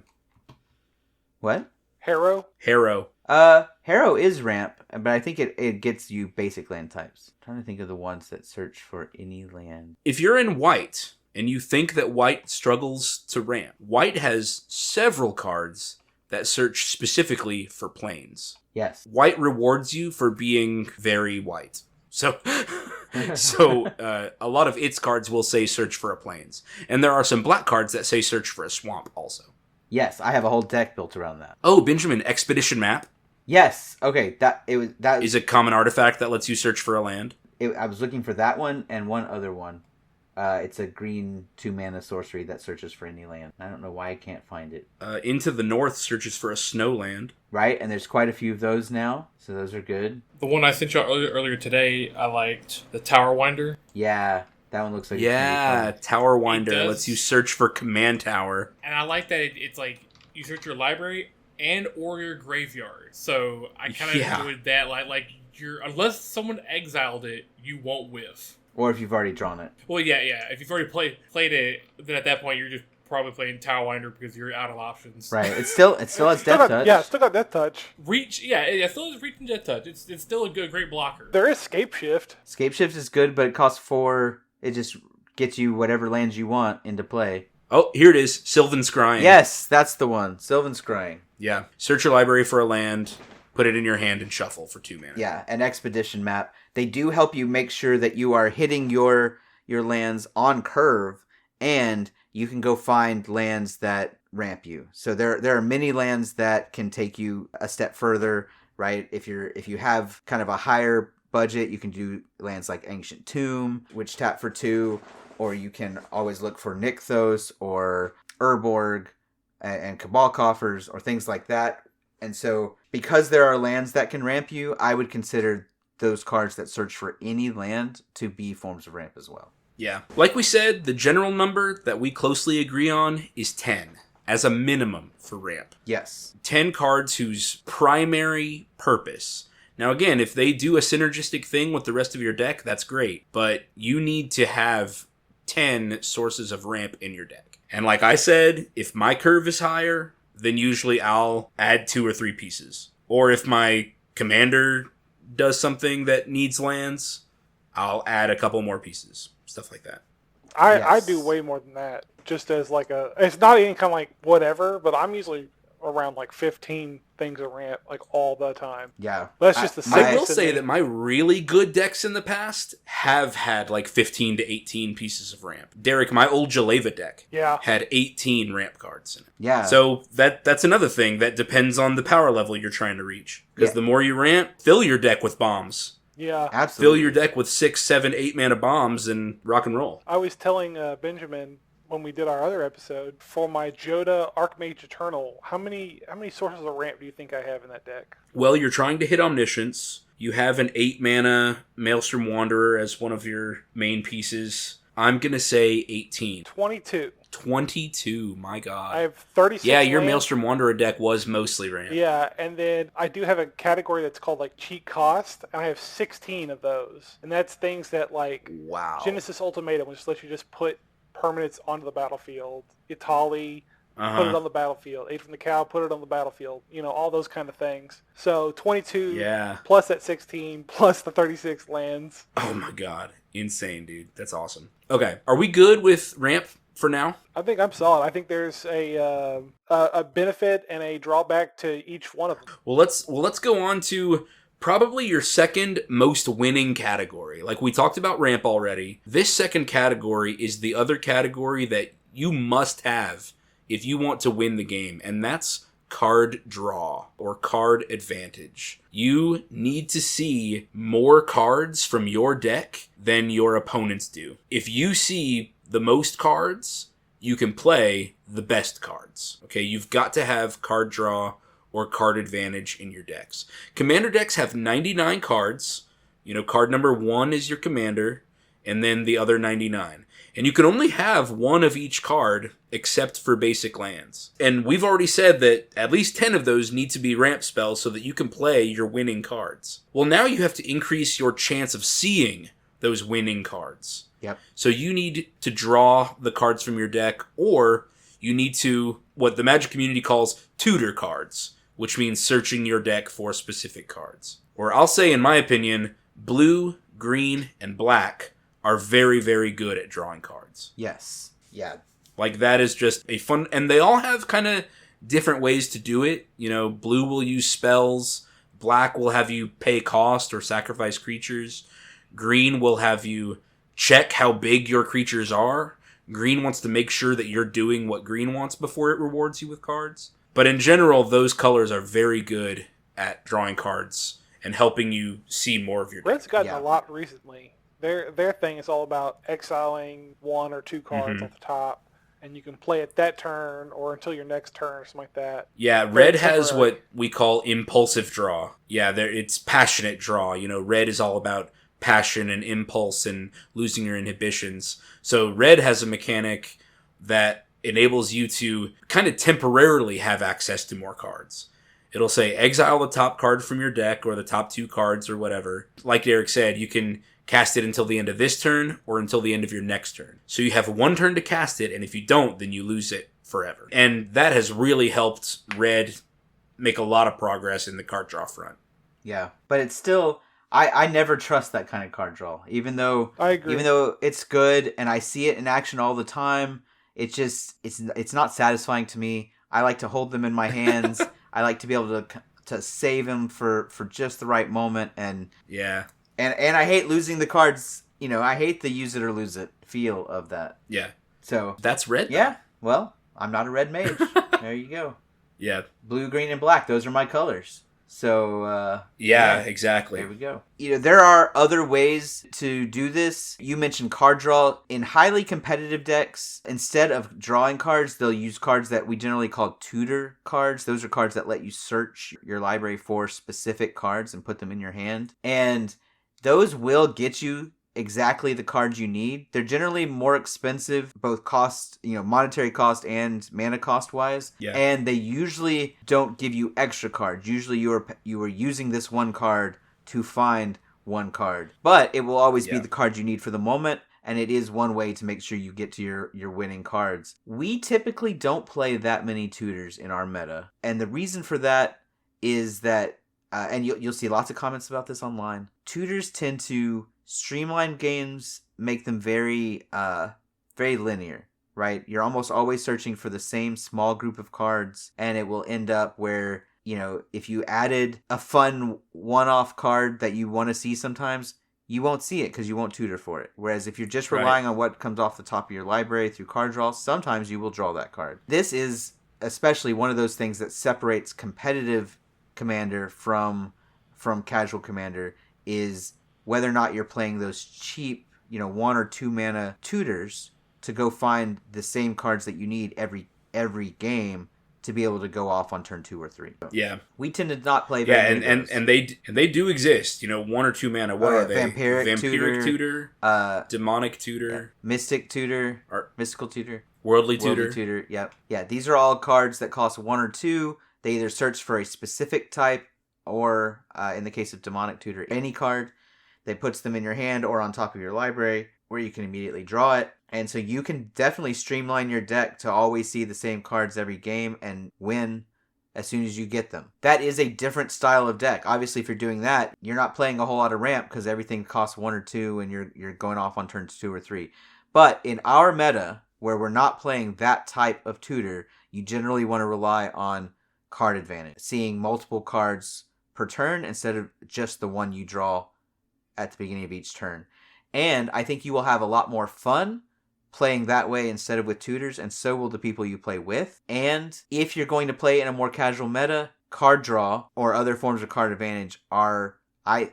What? Harrow? Harrow. Harrow is ramp, but I think it gets you basic land types. I'm trying to think of the ones that search for any land. If you're in white and you think that white struggles to ramp, white has several cards that search specifically for planes. Yes. White rewards you for being very white. So a lot of its cards will say search for a plains. And there are some black cards that say search for a swamp also. Yes, I have a whole deck built around that. Oh, Benjamin, Expedition Map? Yes. Okay, that is a common artifact that lets you search for a land. I was looking for that one and one other one. It's a green 2-mana sorcery that searches for any land. I don't know why I can't find it. Into the North searches for a snow land. Right, and there's quite a few of those now, so those are good. The one I sent you earlier today, I liked the Tower Winder. Yeah, that one looks like... Yeah, Tower Winder lets you search for Command Tower. And I like that it's like you search your library and or your graveyard. So I kind of enjoyed that. Like unless someone exiled it, you won't whiff. Or if you've already drawn it. Well, yeah. If you've already played it, then at that point you're just probably playing Tower Winder because you're out of options. Right. It still has Death Touch. Yeah, it's still got Death Touch. Reach, it still has Reach and Death Touch. It's still a great blocker. There is Scape Shift. Scape Shift is good, but it costs 4. It just gets you whatever lands you want into play. Oh, here it is. Sylvan Scrying. Yes, that's the one. Sylvan Scrying. Yeah. Search your library for a land, put it in your hand, and shuffle for 2 mana. Yeah, an expedition map. They do help you make sure that you are hitting your lands on curve, and you can go find lands that ramp you. So there are many lands that can take you a step further, right? If you have kind of a higher budget, you can do lands like Ancient Tomb, which tap for 2, or you can always look for Nykthos or Urborg and Cabal Coffers or things like that. And so because there are lands that can ramp you, I would consider those cards that search for any land to be forms of ramp as well. Yeah. Like we said, the general number that we closely agree on is 10 as a minimum for ramp. Yes. 10 cards whose primary purpose. Now again, if they do a synergistic thing with the rest of your deck, that's great. But you need to have 10 sources of ramp in your deck. And like I said, if my curve is higher, then usually I'll add 2 or 3 pieces. Or if my commander does something that needs lands, I'll add a couple more pieces. Stuff like that. I do way more than that. Just as like it's not even kind of like whatever, but I'm usually around like 15 things of ramp like all the time. Yeah. But that's just the I will sickness in say me. that my really good decks in the past have had like 15 to 18 pieces of ramp. Derek, my old Jaleva deck had 18 ramp cards in it. Yeah. So that's another thing that depends on the power level you're trying to reach. Because the more you ramp, fill your deck with bombs. Yeah. Absolutely. Fill your deck with 6, 7, 8 mana bombs and rock and roll. I was telling Benjamin when we did our other episode, for my Joda Archmage Eternal, how many sources of ramp do you think I have in that deck? Well, you're trying to hit Omniscience. You have an 8 mana Maelstrom Wanderer as one of your main pieces. I'm going to say 18. 22. 22, my god. I have 36 Yeah, your lands. Maelstrom Wanderer deck was mostly ramp. Yeah, and then I do have a category that's called like cheat cost, and I have 16 of those. And that's things that like Wow. Genesis Ultimatum, which lets you just put permanents onto the battlefield. Itali, put it on the battlefield. Aid from the Cow, put it on the battlefield. You know, all those kind of things. So 22 plus that 16 plus the 36 lands. Oh my god. Insane, dude. That's awesome. Okay, are we good with ramp for now? I think I'm solid. I think there's a benefit and a drawback to each one of them. Well, let's go on to probably your second most winning category. Like we talked about ramp already. This second category is the other category that you must have if you want to win the game, and that's card draw or card advantage. You need to see more cards from your deck than your opponents do. If you see the most cards, you can play the best cards. Okay, you've got to have card draw or card advantage in your decks. Commander decks have 99 cards. You know, card number 1 is your commander, and then the other 99. And you can only have one of each card except for basic lands. And we've already said that at least 10 of those need to be ramp spells so that you can play your winning cards. Well, now you have to increase your chance of seeing those winning cards. Yep. So you need to draw the cards from your deck, or you need to, what the Magic community calls tutor cards, which means searching your deck for specific cards. Or I'll say, in my opinion, blue, green, and black are very, very good at drawing cards. Yes. Yeah. Like, that is just a fun... And they all have kind of different ways to do it. You know, blue will use spells. Black will have you pay cost or sacrifice creatures. Green will have you check how big your creatures are. Green wants to make sure that you're doing what green wants before it rewards you with cards. But in general, those colors are very good at drawing cards and helping you see more of your deck. Red's gotten a lot recently. Their thing is all about exiling 1 or 2 cards off the top, and you can play it that turn or until your next turn or something like that. Yeah, red has what we call impulsive draw. Yeah, it's passionate draw. You know, red is all about passion and impulse and losing your inhibitions. So red has a mechanic that enables you to kind of temporarily have access to more cards. It'll say exile the top card from your deck or the top 2 cards or whatever. Like Derek said, you can cast it until the end of this turn or until the end of your next turn. So you have 1 turn to cast it, and if you don't, then you lose it forever. And that has really helped Red make a lot of progress in the card draw front. Yeah, but it's still... I never trust that kind of card draw. Even though I agree. Even though it's good and I see it in action all the time, it's not satisfying to me. I like to hold them in my hands. I like to be able to save them for just the right moment, and yeah. And I hate losing the cards. You know, I hate the use it or lose it feel of that. Yeah. So that's Red. Yeah. Well, I'm not a red mage. There you go. Yeah. Blue, green, and black. Those are my colors. So, yeah, exactly. There we go. You know, there are other ways to do this. You mentioned card draw. In highly competitive decks, instead of drawing cards, they'll use cards that we generally call tutor cards. Those are cards that let you search your library for specific cards and put them in your hand. And those will get you exactly the cards you need. They're generally more expensive, both cost, monetary cost and mana cost wise. Yeah. And they usually don't give you extra cards. Usually you are using this one card to find one card. But it will always be the card you need for the moment, and it is one way to make sure you get to your winning cards. We typically don't play that many tutors in our meta. And the reason for that is that, and you'll see lots of comments about this online, tutors tend to streamline games, make them very linear, right? You're almost always searching for the same small group of cards, and it will end up where, if you added a fun one-off card that you want to see sometimes, you won't see it because you won't tutor for it. Whereas if you're just relying on what comes off the top of your library through card draw, sometimes you will draw that card. This is especially one of those things that separates competitive Commander from casual Commander, is whether or not you're playing those cheap, 1 or 2 mana tutors to go find the same cards that you need every game to be able to go off on turn 2 or 3. Yeah. We tend to not play very many of those. and they do exist, 1 or 2 mana. What are they? Vampiric tutor, demonic tutor, mystic tutor, or mystical tutor, worldly tutor. Yep. Yeah, these are all cards that cost 1 or 2. They either search for a specific type or, in the case of demonic tutor, any card that puts them in your hand or on top of your library where you can immediately draw it. And so you can definitely streamline your deck to always see the same cards every game and win as soon as you get them. That is a different style of deck. Obviously, if you're doing that, you're not playing a whole lot of ramp because everything costs 1 or 2 and you're going off on turns 2 or 3. But in our meta, where we're not playing that type of tutor, you generally want to rely on card advantage, seeing multiple cards per turn instead of just the one you draw at the beginning of each turn. And I think you will have a lot more fun playing that way instead of with tutors, and so will the people you play with. And if you're going to play in a more casual meta, card draw or other forms of card advantage are,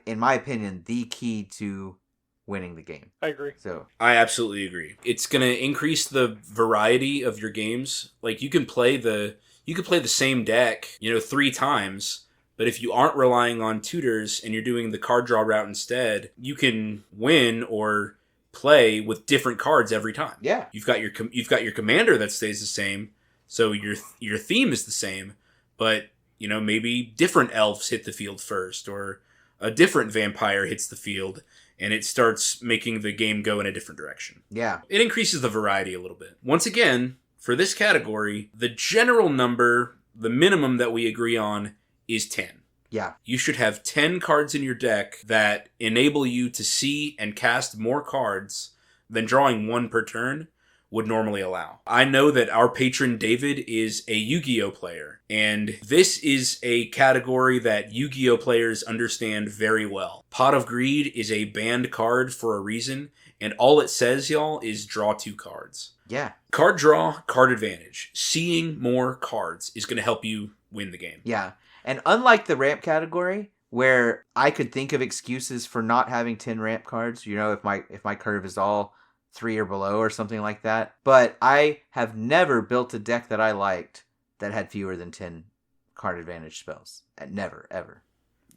in my opinion, the key to winning the game. I agree. So I absolutely agree. It's going to increase the variety of your games. Like you can play the same deck, 3 times. But if you aren't relying on tutors and you're doing the card draw route instead, you can win or play with different cards every time. Yeah. You've got your commander that stays the same, so your theme is the same, but maybe different elves hit the field first, or a different vampire hits the field, and it starts making the game go in a different direction. Yeah. It increases the variety a little bit. Once again, for this category, the general number, the minimum that we agree on, is 10. Yeah. You should have 10 cards in your deck that enable you to see and cast more cards than drawing 1 per turn would normally allow. I know that our patron David is a Yu-Gi-Oh player, and this is a category that Yu-Gi-Oh players understand very well. Pot of Greed is a banned card for a reason, and all it says, y'all, is draw 2 cards. Yeah. Card draw, card advantage. Seeing more cards is going to help you win the game. Yeah. And unlike the ramp category, where I could think of excuses for not having 10 ramp cards, if my curve is all 3 or below or something like that, but I have never built a deck that I liked that had fewer than 10 card advantage spells. Never, ever.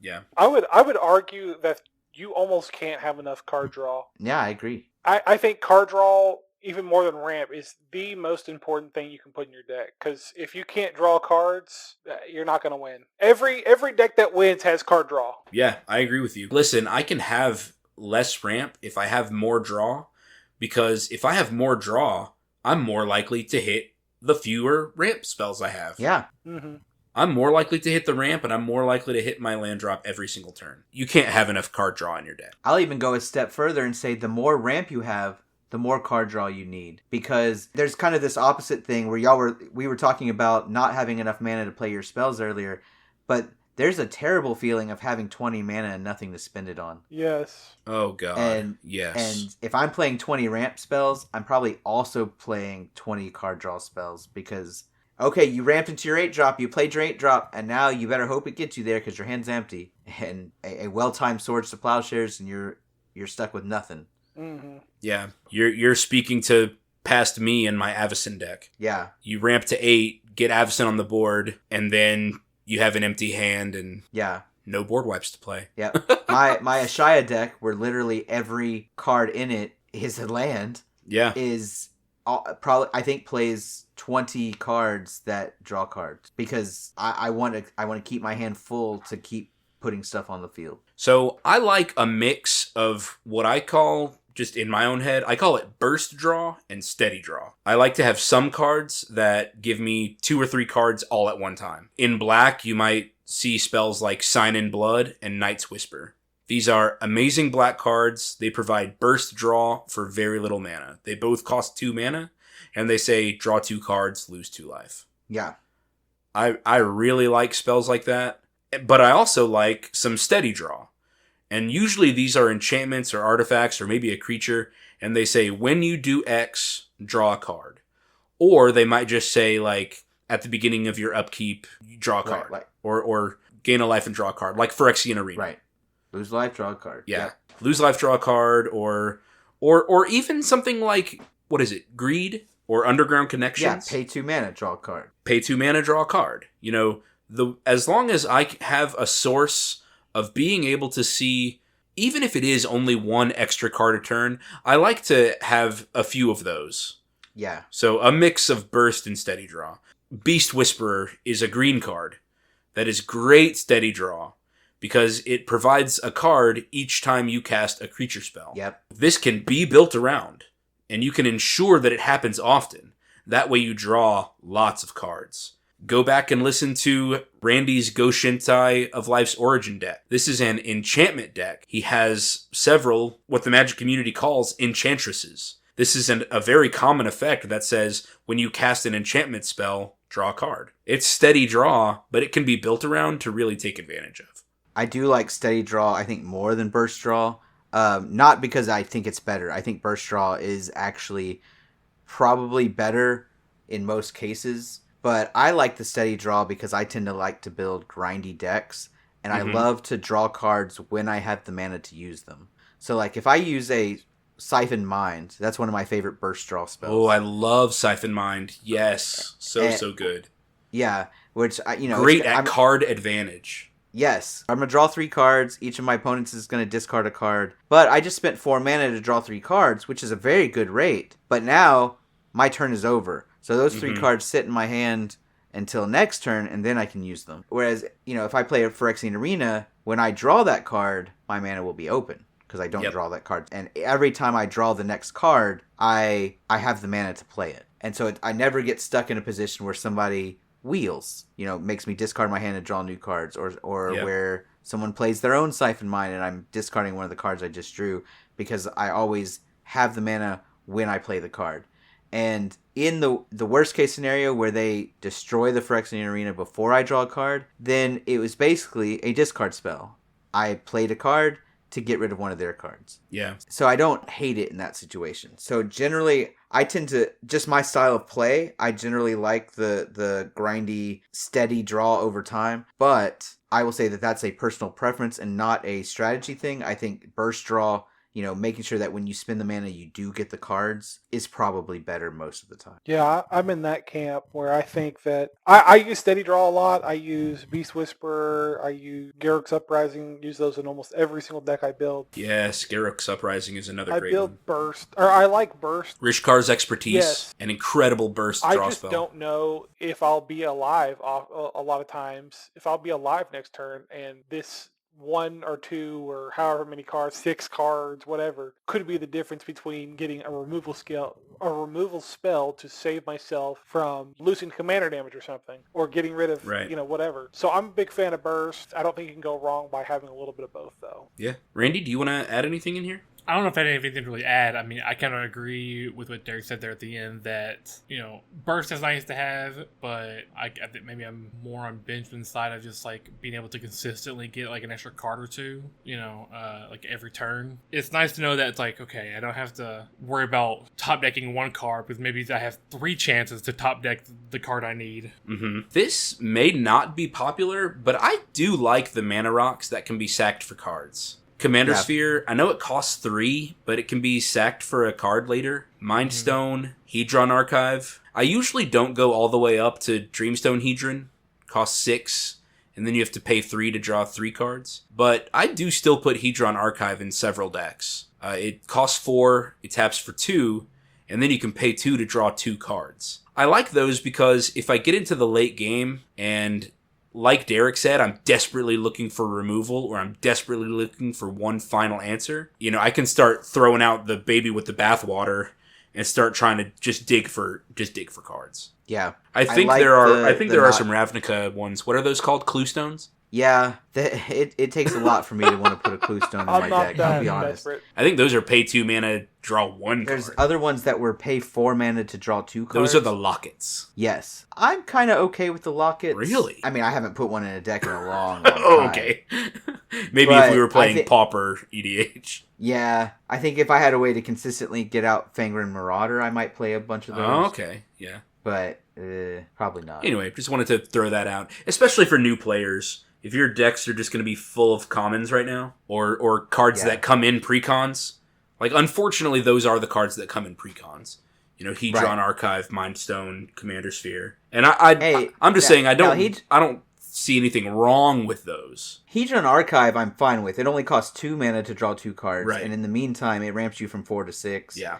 Yeah. I would argue that you almost can't have enough card draw. Yeah, I agree. I think card draw even more than ramp, is the most important thing you can put in your deck. Because if you can't draw cards, you're not going to win. Every deck that wins has card draw. Yeah, I agree with you. Listen, I can have less ramp if I have more draw, because if I have more draw, I'm more likely to hit the fewer ramp spells I have. Yeah. Mm-hmm. I'm more likely to hit the ramp, and I'm more likely to hit my land drop every single turn. You can't have enough card draw in your deck. I'll even go a step further and say the more ramp you have, the more card draw you need. Because there's kind of this opposite thing where we were talking about not having enough mana to play your spells earlier, but there's a terrible feeling of having 20 mana and nothing to spend it on. Yes. Oh, God. And yes. And if I'm playing 20 ramp spells, I'm probably also playing 20 card draw spells because... Okay, you ramped into your 8-drop, you played your 8-drop, and now you better hope it gets you there because your hand's empty. And a well-timed Swords to Plowshares, and you're stuck with nothing. Mm-hmm. Yeah, you're speaking to past me and my Avacyn deck. Yeah. You ramp to 8, get Avacyn on the board, and then you have an empty hand and no board wipes to play. Yeah. My Ashaya deck, where literally every card in it is a land, is probably, I think, plays 20 cards that draw cards because I want to keep my hand full to keep putting stuff on the field. So I like a mix of what I call, just in my own head, I call it burst draw and steady draw. I like to have some cards that give me 2 or 3 cards all at one time. In black, you might see spells like Sign in Blood and Night's Whisper. These are amazing black cards. They provide burst draw for very little mana. They both cost 2 mana. And they say, draw 2 cards, lose 2 life. Yeah. I really like spells like that. But I also like some steady draw. And usually these are enchantments or artifacts or maybe a creature. And they say, when you do X, draw a card. Or they might just say, like, at the beginning of your upkeep, you draw a card. Right. Or gain a life and draw a card. Like Phyrexian Arena. Right. Lose life, draw a card. Yeah. Lose life, draw a card. Or even something like, what is it? Greed? Or Underground Connections. Yeah, pay 2 mana, draw a card. Pay 2 mana, draw a card. You know, as long as I have a source of being able to see, even if it is only 1 extra card a turn, I like to have a few of those. Yeah. So a mix of burst and steady draw. Beast Whisperer is a green card that is great steady draw because it provides a card each time you cast a creature spell. Yep. This can be built around. And you can ensure that it happens often. That way you draw lots of cards. Go back and listen to Randy's Go Shintai of Life's Origin deck. This is an enchantment deck. He has several, what the Magic community calls, enchantresses. This is a very common effect that says, when you cast an enchantment spell, draw a card. It's steady draw, but it can be built around to really take advantage of. I do like steady draw, I think, more than burst draw. Not because I think it's better. I think burst draw is actually probably better in most cases. But I like the steady draw because I tend to like to build grindy decks. And I love to draw cards when I have the mana to use them. So like if I use a Siphon Mind, that's one of my favorite burst draw spells. Oh, I love Siphon Mind. Yes. So good. Yeah. Which, great at card advantage. Yes. I'm going to draw 3 cards. Each of my opponents is going to discard a card. But I just spent 4 mana to draw 3 cards, which is a very good rate. But now, my turn is over. So those 3 cards sit in my hand until next turn, and then I can use them. Whereas, if I play a Phyrexian Arena, when I draw that card, my mana will be open. Because I don't draw that card. And every time I draw the next card, I have the mana to play it. And so I never get stuck in a position where somebody wheels, makes me discard my hand and draw new cards, or where someone plays their own Siphon Mine and I'm discarding one of the cards I just drew, because I always have the mana when I play the card. And in the worst case scenario where they destroy the Phyrexian Arena before I draw a card, then it was basically a discard spell. I played a card to get rid of one of their cards. Yeah. So I don't hate it in that situation. So generally, I tend to, just my style of play, I generally like the grindy, steady draw over time. But I will say that that's a personal preference and not a strategy thing. I think burst draw, making sure that when you spend the mana, you do get the cards is probably better most of the time. Yeah, I'm in that camp where I think that I use Steady Draw a lot. I use Beast Whisperer. I use Garruk's Uprising. Use those in almost every single deck I build. Yes, Garruk's Uprising is another I great build one. Burst, or I like Burst. Rishkar's Expertise, Yes. an incredible burst I draw just spell. don't know if I'll be alive a lot of times. If I'll be alive next turn, and this 1 or 2 or however many cards, 6 cards, whatever, could be the difference between getting a removal spell to save myself from losing commander damage or something, or getting rid of whatever. So I'm a big fan of Burst. I don't think you can go wrong by having a little bit of both, though. Yeah. Randy, do you want to add anything in here? I don't know if I had anything to really add. I mean, I kind of agree with what Derek said there at the end that, burst is nice to have, but I think maybe I'm more on Benjamin's side of just, like, being able to consistently get, like, an extra card or two, like, every turn. It's nice to know that it's like, okay, I don't have to worry about top decking one card because maybe I have 3 chances to top deck the card I need. Mm-hmm. This may not be popular, but I do like the mana rocks that can be sacked for cards. Commander Sphere, I know it costs 3, but it can be sacked for a card later. Mind Stone, Hedron Archive. I usually don't go all the way up to Dreamstone Hedron. Costs 6, and then you have to pay 3 to draw 3 cards. But I do still put Hedron Archive in several decks. It costs 4, it taps for 2, and then you can pay 2 to draw 2 cards. I like those because if I get into the late game and, like Derek said, I'm desperately looking for removal, or I'm desperately looking for one final answer, I can start throwing out the baby with the bathwater and start trying to just dig for cards. Yeah. I think there are some Ravnica ones. What are those called? Clue stones? Yeah, it takes a lot for me to want to put a clue stone in my deck, I'll be honest. Desperate. I think those are pay 2 mana, draw 1 There's card. other ones that were pay 4 mana to draw 2 cards. Those are the lockets. Yes. I'm kind of okay with the lockets. Really? I mean, I haven't put one in a deck in a long time. Oh, okay. Maybe But if we were playing Pauper EDH. Yeah, I think if I had a way to consistently get out Fangren Marauder, I might play a bunch of those. Oh, okay, yeah. But probably not. Anyway, just wanted to throw that out, especially for new players. If your decks are just going to be full of commons right now, or cards that come in precons, like, unfortunately, those are the cards that come in precons. Hedron Archive, Mind Stone, Commander Sphere, and I'm just saying I don't see anything wrong with those. Hedron Archive, I'm fine with. It only costs 2 mana to draw 2 cards, right. And in the meantime, it ramps you from 4 to 6. Yeah,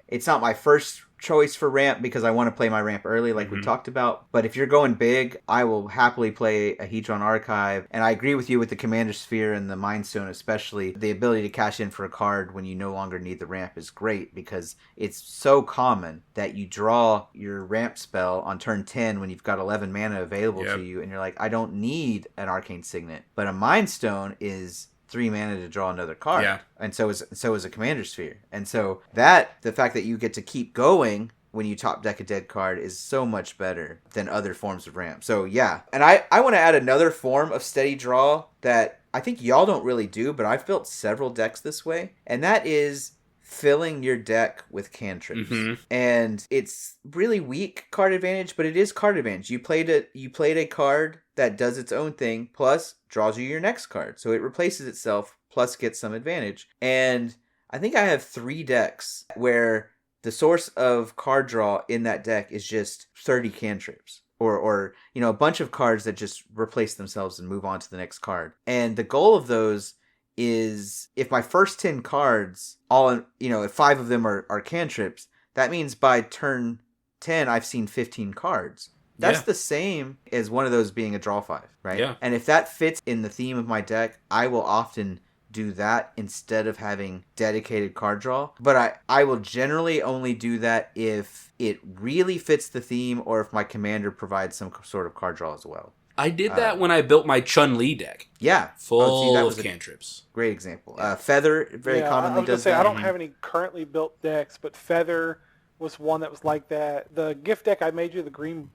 it's not my first choice for ramp because I want to play my ramp early like we talked about, but if you're going big, I will happily play a Hedron Archive. And I agree with you with the Commander Sphere and the Mind Stone, especially the ability to cash in for a card when you no longer need the ramp is great, because it's so common that you draw your ramp spell on turn 10 when you've got 11 mana available to you, and you're like, I don't need an Arcane Signet. But a Mind Stone is 3 mana to draw another card. Yeah. And so is a Commander Sphere. And so the fact that you get to keep going when you top deck a dead card is so much better than other forms of ramp. So yeah. And I want to add another form of steady draw that I think y'all don't really do, but I've built several decks this way. And that is filling your deck with cantrips. And it's really weak card advantage, but it is card advantage. You played a card that does its own thing, plus draws you your next card. So it replaces itself, plus gets some advantage. And I think I have 3 decks where the source of card draw in that deck is just 30 cantrips. Or a bunch of cards that just replace themselves and move on to the next card. And the goal of those is, if my first 10 cards, if 5 of them are cantrips, that means by turn 10, I've seen 15 cards. That's the same as one of those being a draw 5, right? Yeah. And if that fits in the theme of my deck, I will often do that instead of having dedicated card draw. But I will generally only do that if it really fits the theme, or if my commander provides some sort of card draw as well. I did that when I built my Chun-Li deck. Yeah. Full of cantrips. Great example. Feather very commonly does that. I don't have any currently built decks, but Feather was one that was like that. The gift deck I made you, the green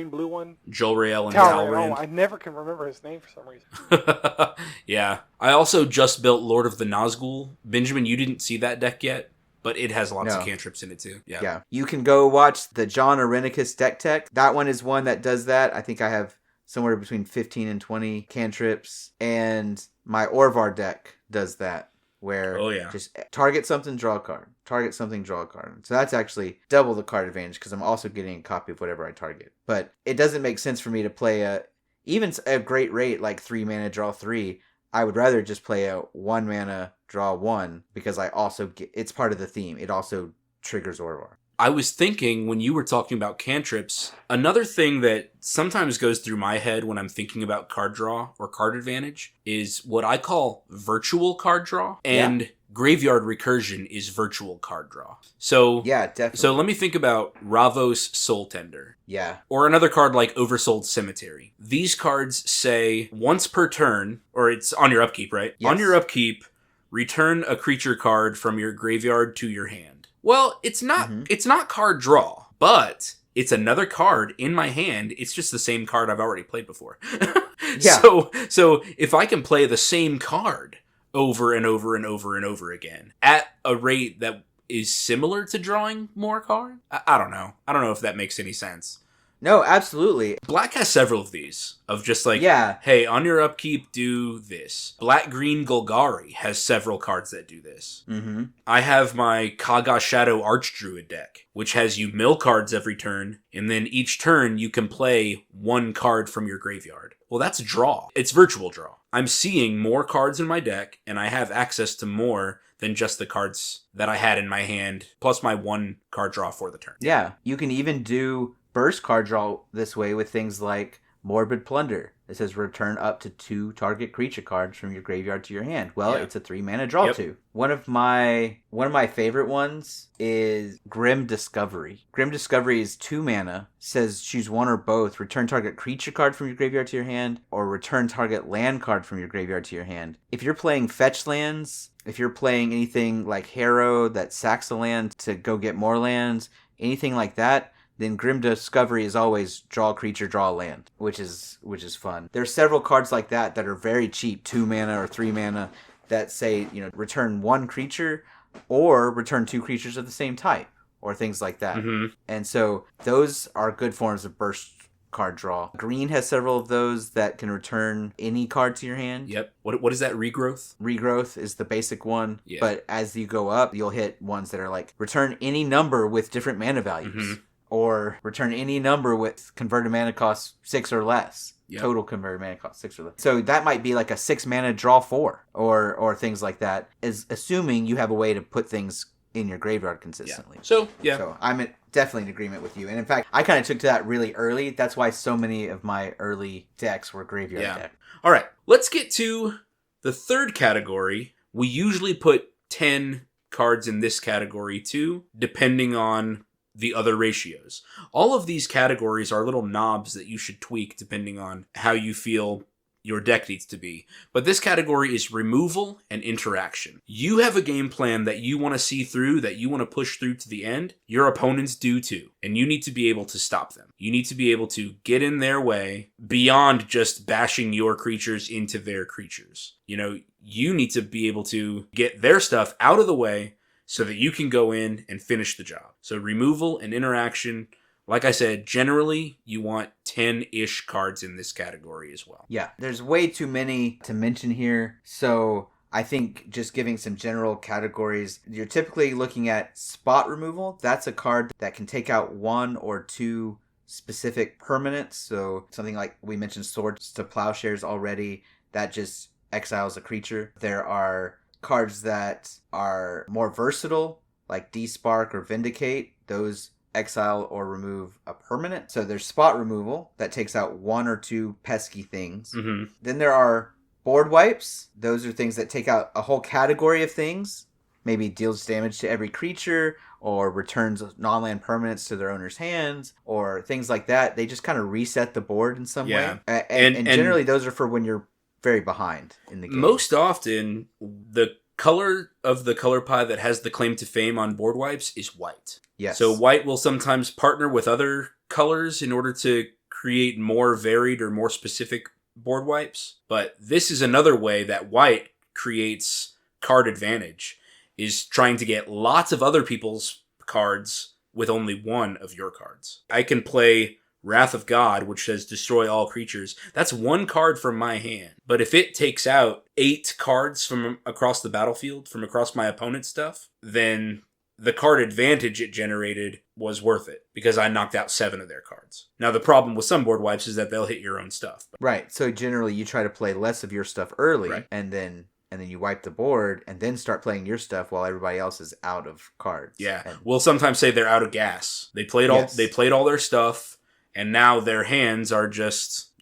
blue one. Jolrael and Talrand. Talrand. I never can remember his name for some reason. Yeah. I also just built Lord of the Nazgul. Benjamin, you didn't see that deck yet, but it has lots of cantrips in it too. Yeah. You can go watch the John Arenicus deck tech. That one is one that does that. I think I have somewhere between 15 and 20 cantrips, and my Orvar deck does that. where Oh, yeah. just target something, draw a card. Target something, draw a card. So that's actually double the card advantage because I'm also getting a copy of whatever I target. But it doesn't make sense for me to play even a great rate like 3 mana, draw 3. I would rather just play a 1 mana, draw 1 because I also it's part of the theme. It also triggers Orvar. I was thinking when you were talking about cantrips, another thing that sometimes goes through my head when I'm thinking about card draw or card advantage is what I call virtual card draw. And graveyard recursion is virtual card draw. So yeah, definitely. So let me think about Ravos Soul Tender. Yeah. Or another card like Oversold Cemetery. These cards say once per turn, or it's on your upkeep, right? Yes. On your upkeep, return a creature card from your graveyard to your hand. Well, it's not card draw, but it's another card in my hand. It's just the same card I've already played before. Yeah. So if I can play the same card over and over and over and over again at a rate that is similar to drawing more cards, I don't know. I don't know if that makes any sense. No, absolutely. Black has several of these, of just like, hey, on your upkeep, do this. Black-Green Golgari has several cards that do this. Mm-hmm. I have my Kaga Shadow Archdruid deck, which has you mill cards every turn, and then each turn you can play 1 card from your graveyard. Well, that's draw. It's virtual draw. I'm seeing more cards in my deck, and I have access to more than just the cards that I had in my hand, plus my 1 card draw for the turn. Yeah, you can even do burst card draw this way with things like Morbid Plunder. It says return up to 2 target creature cards from your graveyard to your hand. Well, it's a 3 mana draw 2. One of my favorite ones is Grim Discovery. Grim Discovery is 2 mana, says choose one or both, return target creature card from your graveyard to your hand, or return target land card from your graveyard to your hand. If you're playing fetch lands, if you're playing anything like Harrow that sacks a land to go get more lands, anything like that, then Grim Discovery is always draw a creature, draw a land, which is fun. There's several cards like that are very cheap, 2 mana or 3 mana, that say, return 1 creature or return 2 creatures of the same type, or things like that. Mm-hmm. And so those are good forms of burst card draw. Green has several of those that can return any card to your hand. Yep. What is that, Regrowth? Regrowth is the basic one. Yeah. But as you go up, you'll hit ones that are like return any number with different mana values. Mm-hmm. Or return any number with converted mana cost 6 or less. Yep. Total converted mana cost 6 or less. So that might be like a 6 mana draw 4 or things like that, is assuming you have a way to put things in your graveyard consistently. So I'm definitely in agreement with you. And in fact, I kind of took to that really early. That's why so many of my early decks were graveyard decks. All right, let's get to the third category. We usually put 10 cards in this category too, depending on the other ratios. All of these categories are little knobs that you should tweak depending on how you feel your deck needs to be. But this category is removal and interaction. You have a game plan that you want to see through, that you want to push through to the end. Your opponents do too. And you need to be able to stop them. You need to be able to get in their way beyond just bashing your creatures into their creatures. You need to be able to get their stuff out of the way so that you can go in and finish the job. So removal and interaction, like I said, generally you want 10-ish cards in this category as well. Yeah, there's way too many to mention here. So I think just giving some general categories, you're typically looking at spot removal. That's a card that can take out 1 or 2 specific permanents. So something like we mentioned Swords to Plowshares already, that just exiles a creature. There are cards that are more versatile, like Despark or Vindicate. Those exile or remove a permanent. So there's spot removal that takes out 1 or 2 pesky things. Mm-hmm. Then there are board wipes. Those are things that take out a whole category of things. Maybe deals damage to every creature, or returns non-land permanents to their owner's hands, or things like that. They just kind of reset the board in some way. And generally those are for when you're very behind in the game. Most often, the color of the color pie that has the claim to fame on board wipes is white. Yes. So white will sometimes partner with other colors in order to create more varied or more specific board wipes. But this is another way that white creates card advantage, is trying to get lots of other people's cards with only one of your cards. I can play Wrath of God, which says destroy all creatures, that's 1 card from my hand. But if it takes out 8 cards from across the battlefield, from across my opponent's stuff, then the card advantage it generated was worth it because I knocked out 7 of their cards. Now, the problem with some board wipes is that they'll hit your own stuff. Right. So generally you try to play less of your stuff early, Right. and then you wipe the board and then start playing your stuff while everybody else is out of cards. Yeah. And We'll sometimes say they're out of gas. They played all their stuff, and now their hands are just,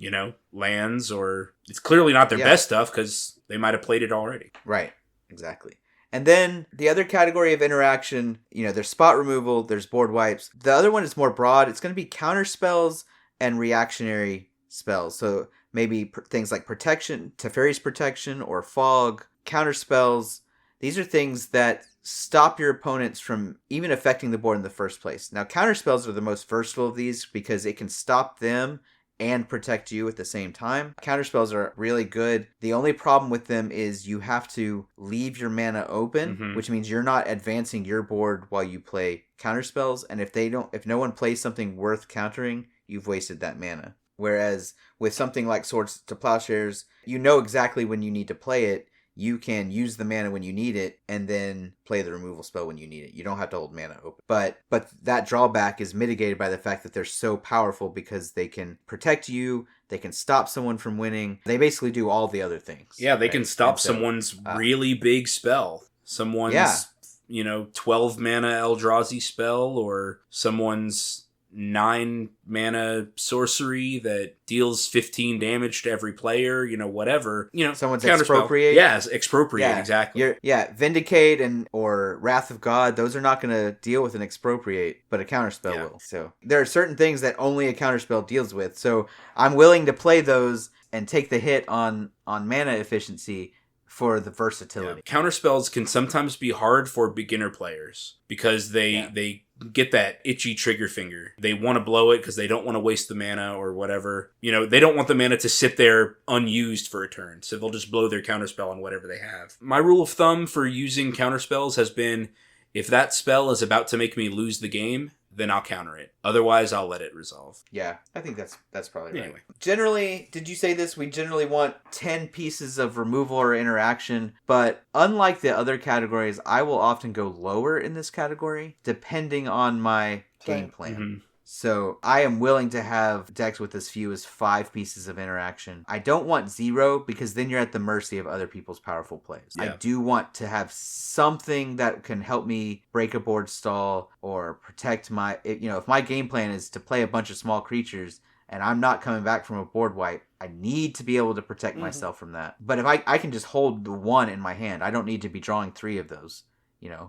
lands, or it's clearly not their best stuff because they might have played it already. Right. Exactly. And then the other category of interaction, there's spot removal, there's board wipes. The other one is more broad. It's going to be counter spells and reactionary spells. So maybe things like protection, Teferi's protection, or fog, counter spells. These are things that stop your opponents from even affecting the board in the first place. Now, counter spells are the most versatile of these because it can stop them and protect you at the same time. Counterspells are really good. The only problem with them is you have to leave your mana open, which means you're not advancing your board while you play counterspells. And if no one plays something worth countering, you've wasted that mana. Whereas with something like Swords to Plowshares, you know exactly when you need to play it. You can use the mana when you need it and then play the removal spell when you need it. You don't have to hold mana open. But that drawback is mitigated by the fact that they're so powerful because they can protect you, they can stop someone from winning. They basically do all the other things. Yeah, they can stop someone's really big spell. Someone's, 12 mana Eldrazi spell, or someone's 9 mana sorcery that deals 15 damage to every player, whatever. Someone's counterspell. expropriate. Yes, expropriate, exactly. Vindicate or Wrath of God, those are not going to deal with an expropriate, but a counterspell will. So there are certain things that only a counterspell deals with. So I'm willing to play those and take the hit on mana efficiency for the versatility. Yeah. Counterspells can sometimes be hard for beginner players because they get that itchy trigger finger. They want to blow it because they don't want to waste the mana or whatever. They don't want the mana to sit there unused for a turn, so they'll just blow their counterspell on whatever they have. My rule of thumb for using counterspells has been, if that spell is about to make me lose the game, then I'll counter it. Otherwise, I'll let it resolve. Yeah, I think that's probably right. Anyway. Generally, did you say this? We generally want 10 pieces of removal or interaction, but unlike the other categories, I will often go lower in this category, depending on my game plan. Mm-hmm. So I am willing to have decks with as few as 5 pieces of interaction. I don't want 0 because then you're at the mercy of other people's powerful plays. Yeah. I do want to have something that can help me break a board stall or protect if my game plan is to play a bunch of small creatures and I'm not coming back from a board wipe, I need to be able to protect myself from that. But if I can just hold the 1 in my hand, I don't need to be drawing 3 of those.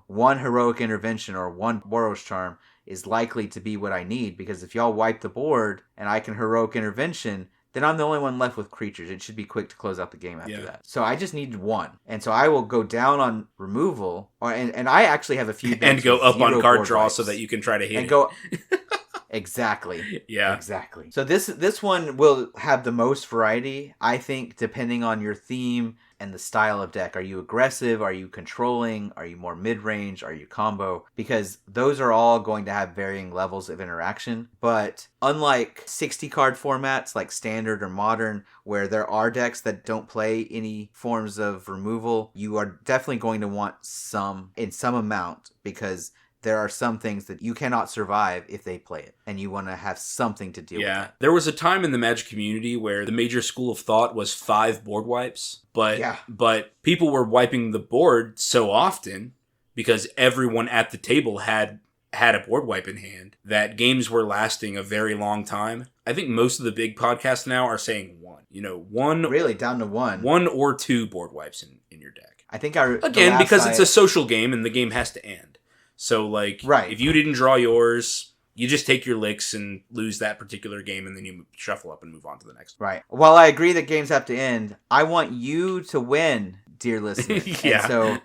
1 Heroic Intervention or 1 Boros Charm is likely to be what I need, because if y'all wipe the board and I can Heroic Intervention, then I'm the only one left with creatures. It should be quick to close out the game after that. So I just need 1. And so I will go down on removal, and I actually have a few... and go up on card draw so that you can try to hit it. Exactly. Yeah. Exactly. So this one will have the most variety, I think, depending on your theme and the style of deck. Are you aggressive? Are you controlling? Are you more mid-range? Are you combo? Because those are all going to have varying levels of interaction. But unlike 60-card formats like Standard or Modern, where there are decks that don't play any forms of removal, you are definitely going to want some in some amount, because there are some things that you cannot survive if they play it, and you want to have something to deal with that. There was a time in the Magic community where the major school of thought was 5 board wipes, but people were wiping the board so often because everyone at the table had a board wipe in hand that games were lasting a very long time. I think most of the big podcasts now are saying 1. 1 really down to 1. 1 or 2 board wipes in your deck. I think it's a social game and the game has to end. So, if you didn't draw yours, you just take your licks and lose that particular game, and then you shuffle up and move on to the next one. Right. While I agree that games have to end, I want you to win, dear listener. Yeah. And so,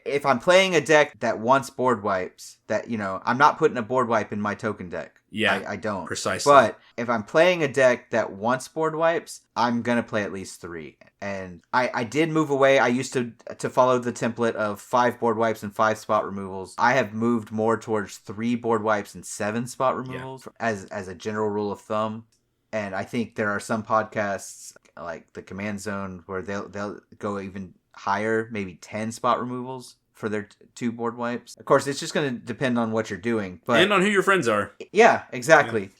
if I'm playing a deck that wants board wipes, that, I'm not putting a board wipe in my token deck. Yeah, I don't. precisely. But if I'm playing a deck that wants board wipes, I'm going to play at least 3. And I did move away. I used to follow the template of 5 board wipes and 5 spot removals. I have moved more towards 3 board wipes and 7 spot removals as a general rule of thumb. And I think there are some podcasts like the Command Zone where they'll go even higher, maybe 10 spot removals for their 2 board wipes. Of course, it's just going to depend on what you're doing. But and on who your friends are. Yeah, exactly.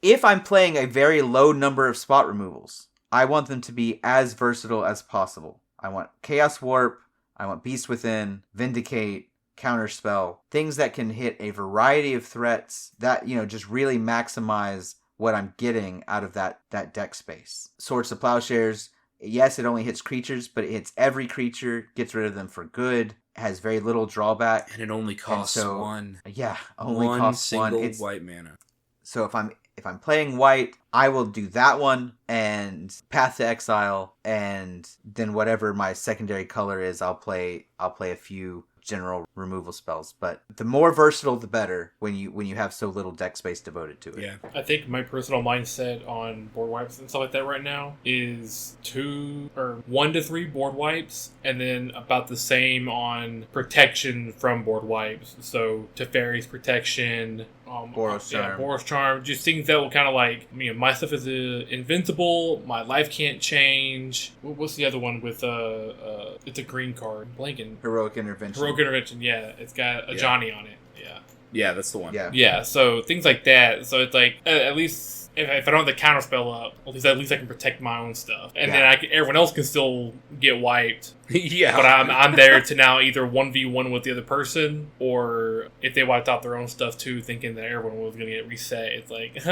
Yeah. If I'm playing a very low number of spot removals, I want them to be as versatile as possible. I want Chaos Warp, I want Beast Within, Vindicate, Counterspell, things that can hit a variety of threats that, just really maximize what I'm getting out of that deck space. Swords to Plowshares, yes, it only hits creatures, but it hits every creature, gets rid of them for good, has very little drawback. And it only costs 1. Yeah, only one costs single 1. white mana. So if I'm playing white, I will do that one and Path to Exile, and then whatever my secondary color is, I'll play a few general removal spells. But the more versatile, the better when you have so little deck space devoted to it. Yeah. I think my personal mindset on board wipes and stuff like that right now is 1 to 3 board wipes, and then about the same on protection from board wipes. So Teferi's protection, Boros Charm. Yeah, Boros Charm. Just things that will kind of like, my stuff is invincible. My life can't change. What's the other one with it's a green card. Blanking. Heroic Intervention. Heroic Intervention. Yeah, it's got a Johnny on it. Yeah. Yeah, that's the one. Yeah. So things like that. So it's like at least if I don't have the counter spell up, at least I can protect my own stuff, and then everyone else can still get wiped. Yeah. But I'm there to now either 1v1 with the other person, or if they wiped out their own stuff too, thinking that everyone was going to get reset. It's like,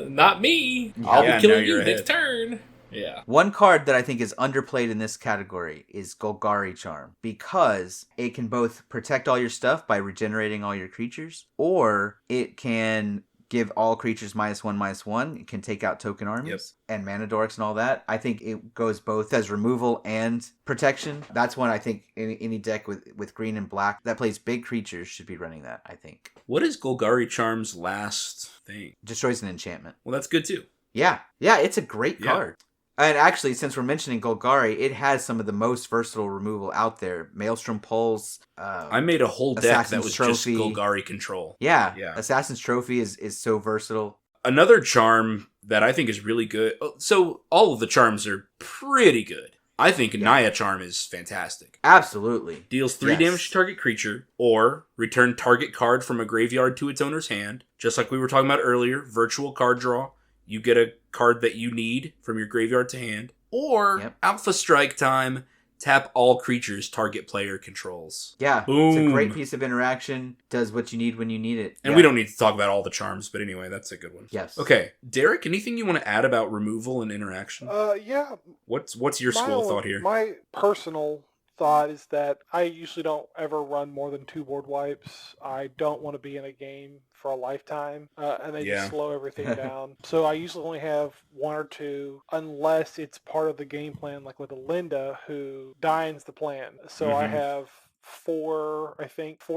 not me. I'll be killing you next turn. Yeah. One card that I think is underplayed in this category is Golgari Charm, because it can both protect all your stuff by regenerating all your creatures, or it can give all creatures -1/-1. It can take out token armies and mana dorks and all that. I think it goes both as removal and protection. That's one I think any deck with green and black that plays big creatures should be running that, I think. What is Golgari Charm's last thing? Destroys an enchantment. Well, that's good too. Yeah, it's a great card. And actually, since we're mentioning Golgari, it has some of the most versatile removal out there. Maelstrom Pulse. I made a whole deck Assassin's that was Trophy. just Golgari control. Yeah. Assassin's Trophy is so versatile. Another charm that I think is really good. So all of the charms are pretty good. I think Naya Charm is fantastic. Absolutely. Deals 3 damage to target creature, or return target card from a graveyard to its owner's hand. Just like we were talking about earlier, virtual card draw. You get a card that you need from your graveyard to hand. Or Alpha Strike time, tap all creatures target player controls. Yeah, Boom. It's a great piece of interaction. Does what you need when you need it. And we don't need to talk about all the charms, but anyway, that's a good one. Yes. Okay, Derek, anything you want to add about removal and interaction? Yeah. What's your school of thought here? My personal thought is that I usually don't ever run more than 2 board wipes. I don't want to be in a game for a lifetime, and they just slow everything down. So I usually only have 1 or 2, unless it's part of the game plan, like with Linda, who dines the plan. So I have 4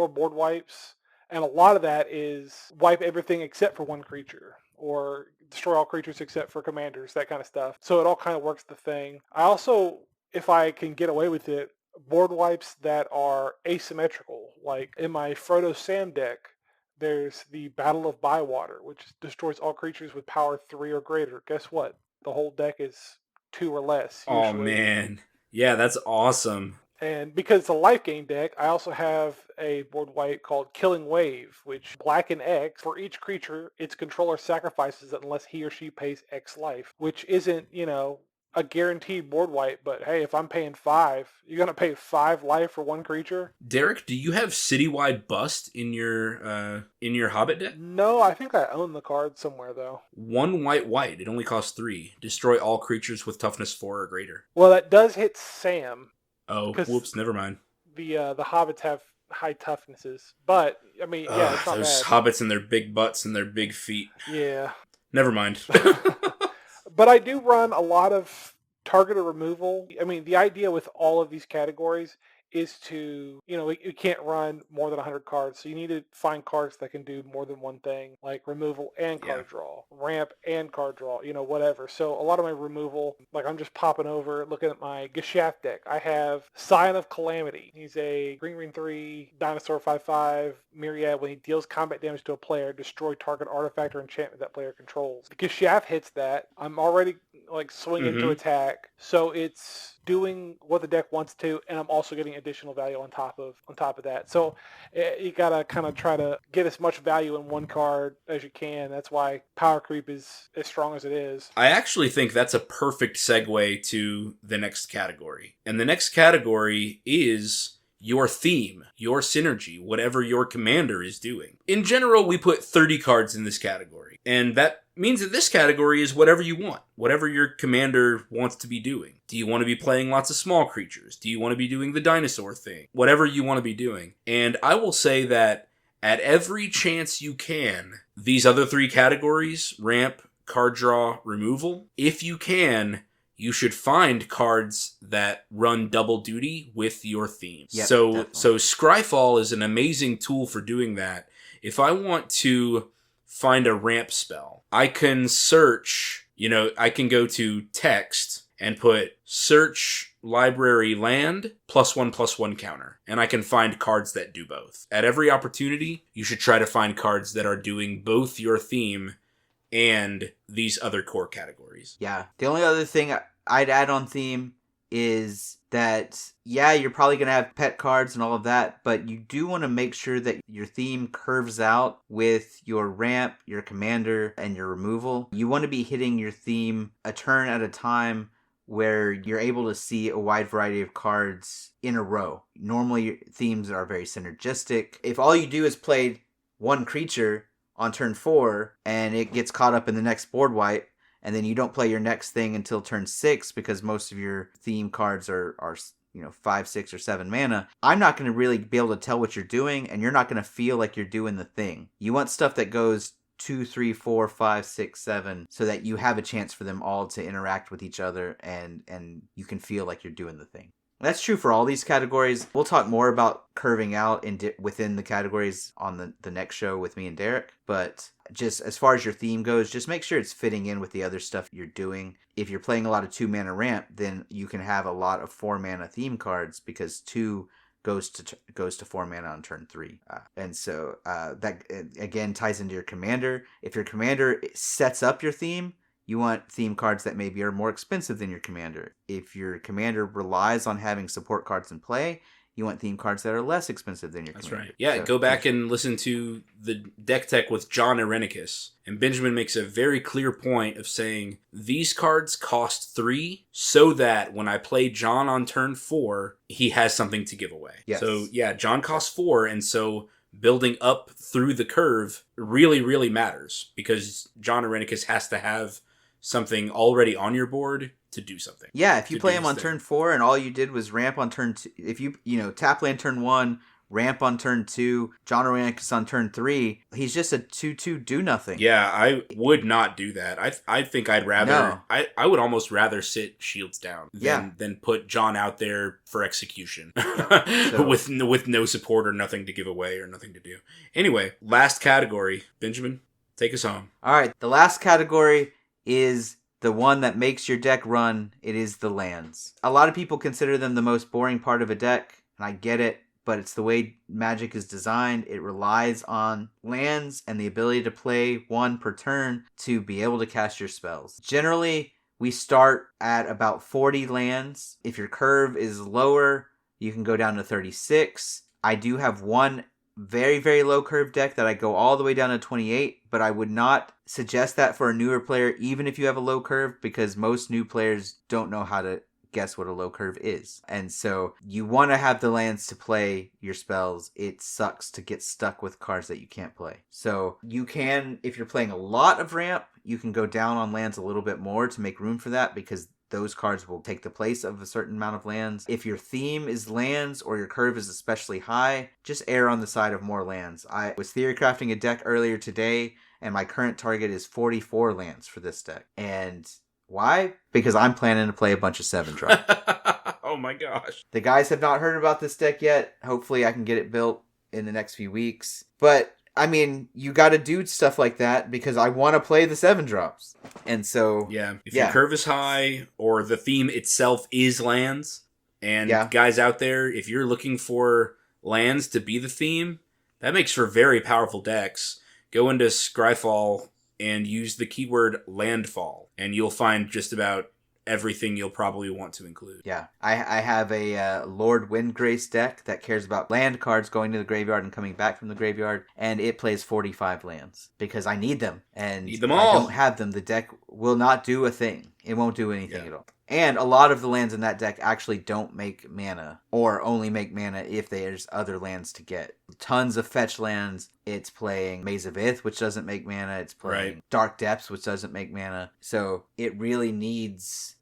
board wipes, and a lot of that is wipe everything except for 1 creature, or destroy all creatures except for commanders, that kind of stuff. So it all kind of works the thing. I also, if I can get away with it, board wipes that are asymmetrical. Like in my Frodo Sam deck, there's the Battle of Bywater, which destroys all creatures with power 3 or greater. Guess what? The whole deck is 2 or less. Usually. Oh, man. Yeah, that's awesome. And because it's a life gain deck, I also have a board wipe called Killing Wave, which black and X, for each creature, its controller sacrifices it unless he or she pays X life, which isn't, a guaranteed board wipe, but hey, if I'm paying 5, you're going to pay 5 life for 1 creature? Derek, do you have Citywide Bust in your Hobbit deck? No, I think I own the card somewhere, though. 1 white. It only costs 3. Destroy all creatures with toughness 4 or greater. Well, that does hit Sam. Oh, whoops, never mind. The hobbits have high toughnesses, but, I mean, yeah, it's not those bad. hobbits and their big butts and their big feet. Yeah. Never mind. But I do run a lot of targeted removal. I mean, the idea with all of these categories is to, you can't run more than 100 cards. So you need to find cards that can do more than one thing, like removal and card draw, ramp and card draw, whatever. So a lot of my removal, like I'm just popping over, looking at my Geshaft deck. I have Scion of Calamity. He's a green 3, dinosaur 5/5, myriad. When he deals combat damage to a player, destroy target artifact or enchantment that player controls. The Geshaft hits that. I'm already like swinging to attack. So it's doing what the deck wants to, and I'm also getting additional value on top of that. So you gotta kind of try to get as much value in one card as you can. That's why power creep is as strong as it is. I actually think that's a perfect segue to the next category. And the next category is your theme, your synergy, whatever your commander is doing. In general, we put 30 cards in this category. And that means that this category is whatever you want, whatever your commander wants to be doing. Do you want to be playing lots of small creatures? Do you want to be doing the dinosaur thing? Whatever you want to be doing. And I will say that at every chance you can, these other 3 categories, ramp, card draw, removal, if you can, you should find cards that run double duty with your theme. Yep, so definitely. Scryfall is an amazing tool for doing that. If I want to find a ramp spell, I can search, I can go to text and put search library land +1/+1 counter. And I can find cards that do both. At every opportunity, you should try to find cards that are doing both your theme and these other core categories. Yeah. The only other thing I'd add on theme is that, you're probably going to have pet cards and all of that, but you do want to make sure that your theme curves out with your ramp, your commander, and your removal. You want to be hitting your theme a turn at a time where you're able to see a wide variety of cards in a row. Normally, themes are very synergistic. If all you do is play one creature on turn 4 and it gets caught up in the next board wipe, and then you don't play your next thing until turn 6 because most of your theme cards are 5, 6, or 7 mana, I'm not going to really be able to tell what you're doing, and you're not going to feel like you're doing the thing. You want stuff that goes 2, 3, 4, 5, 6, 7, so that you have a chance for them all to interact with each other, and you can feel like you're doing the thing. That's true for all these categories. We'll talk more about curving out within the categories on the next show with me and Derek. But just as far as your theme goes, just make sure it's fitting in with the other stuff you're doing. If you're playing a lot of 2-mana ramp, then you can have a lot of 4-mana theme cards because 2 goes to 4 mana on turn 3. And so that, again, ties into your commander. If your commander sets up your theme, you want theme cards that maybe are more expensive than your commander. If your commander relies on having support cards in play, you want theme cards that are less expensive than your commander. That's right. Yeah, go back and listen to the deck tech with John Irenicus. And Benjamin makes a very clear point of saying, these cards cost 3 so that when I play John on turn 4, he has something to give away. Yes. So yeah, John costs 4, and so building up through the curve really, really matters because John Irenicus has to have something already on your board to do something. Yeah, if you play him on turn 4 and all you did was ramp on turn 2, if you tap land turn 1, ramp on turn 2, John Irenicus on turn 3, he's just a 2/2 do nothing. Yeah, I would not do that. I think I'd rather No. I would almost rather sit shields down than put John out there for execution. So- with no support or nothing to give away or nothing to do. Anyway, last category. Benjamin, take us home. All right, the last category is the one that makes your deck run. It is the lands. A lot of people consider them the most boring part of a deck, and I get it, but it's the way Magic is designed. It relies on lands and the ability to play 1 per turn to be able to cast your spells. Generally, we start at about 40 lands. If your curve is lower, you can go down to 36. I do have one very, very low curve deck that I go all the way down to 28, but I would not suggest that for a newer player, even if you have a low curve, because most new players don't know how to guess what a low curve is. And so you want to have the lands to play your spells. It sucks to get stuck with cards that you can't play. So you can, if you're playing a lot of ramp, you can go down on lands a little bit more to make room for that, because those cards will take the place of a certain amount of lands. If your theme is lands or your curve is especially high, just err on the side of more lands. I was theory crafting a deck earlier today, and my current target is 44 lands for this deck. And why? Because I'm planning to play a bunch of 7-drop. Oh my gosh. The guys have not heard about this deck yet. Hopefully I can get it built in the next few weeks. But, I mean, you gotta do stuff like that because I want to play the 7-drops. And so... Yeah, if your curve is high or the theme itself is lands, and guys out there, if you're looking for lands to be the theme, that makes for very powerful decks. Go into Scryfall and use the keyword landfall, and you'll find just about everything you'll probably want to include. Yeah, I have a Lord Windgrace deck that cares about land cards going to the graveyard and coming back from the graveyard, and it plays 45 lands because I need them. And need them if all. I don't have them, the deck will not do a thing. It won't do anything at all. And a lot of the lands in that deck actually don't make mana, or only make mana if there's other lands to get. Tons of fetch lands. It's playing Maze of Ith, which doesn't make mana. It's playing Dark Depths, which doesn't make mana. So it really needs,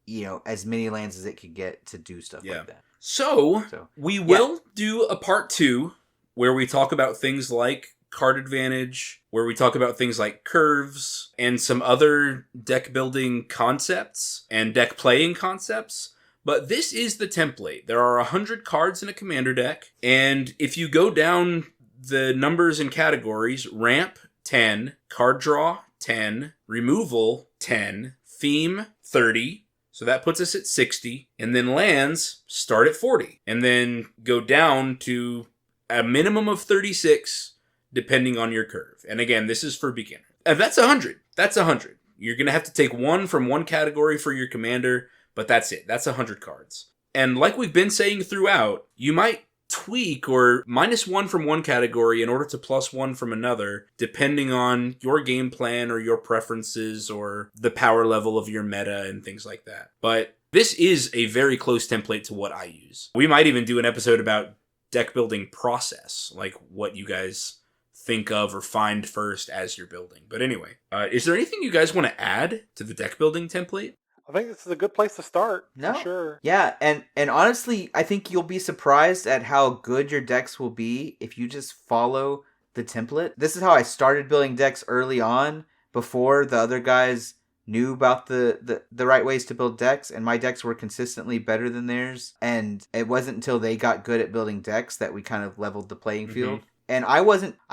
as many lands as it could get to do stuff like that. So we will do a part 2 where we talk about things like card advantage, where we talk about things like curves and some other deck building concepts and deck playing concepts. But this is the template. There are 100 cards in a commander deck, and if you go down the numbers and categories, ramp 10, card draw 10, removal 10, theme 30, so that puts us at 60, and then lands start at 40, and then go down to a minimum of 36 depending on your curve. And again, this is for beginner. And that's 100. That's 100. You're going to have to take one from one category for your commander, but that's it. That's 100 cards. And like we've been saying throughout, you might tweak or -1 from one category in order to +1 from another, depending on your game plan or your preferences or the power level of your meta and things like that. But this is a very close template to what I use. We might even do an episode about deck building process, like what you guys think of or find first as you're building. But anyway, is there anything you guys want to add to the deck building template? I think this is a good place to start. No. For sure. Yeah, and honestly, I think you'll be surprised at how good your decks will be if you just follow the template. This is how I started building decks early on, before the other guys knew about the right ways to build decks, and my decks were consistently better than theirs. And it wasn't until they got good at building decks that we kind of leveled the playing field. And I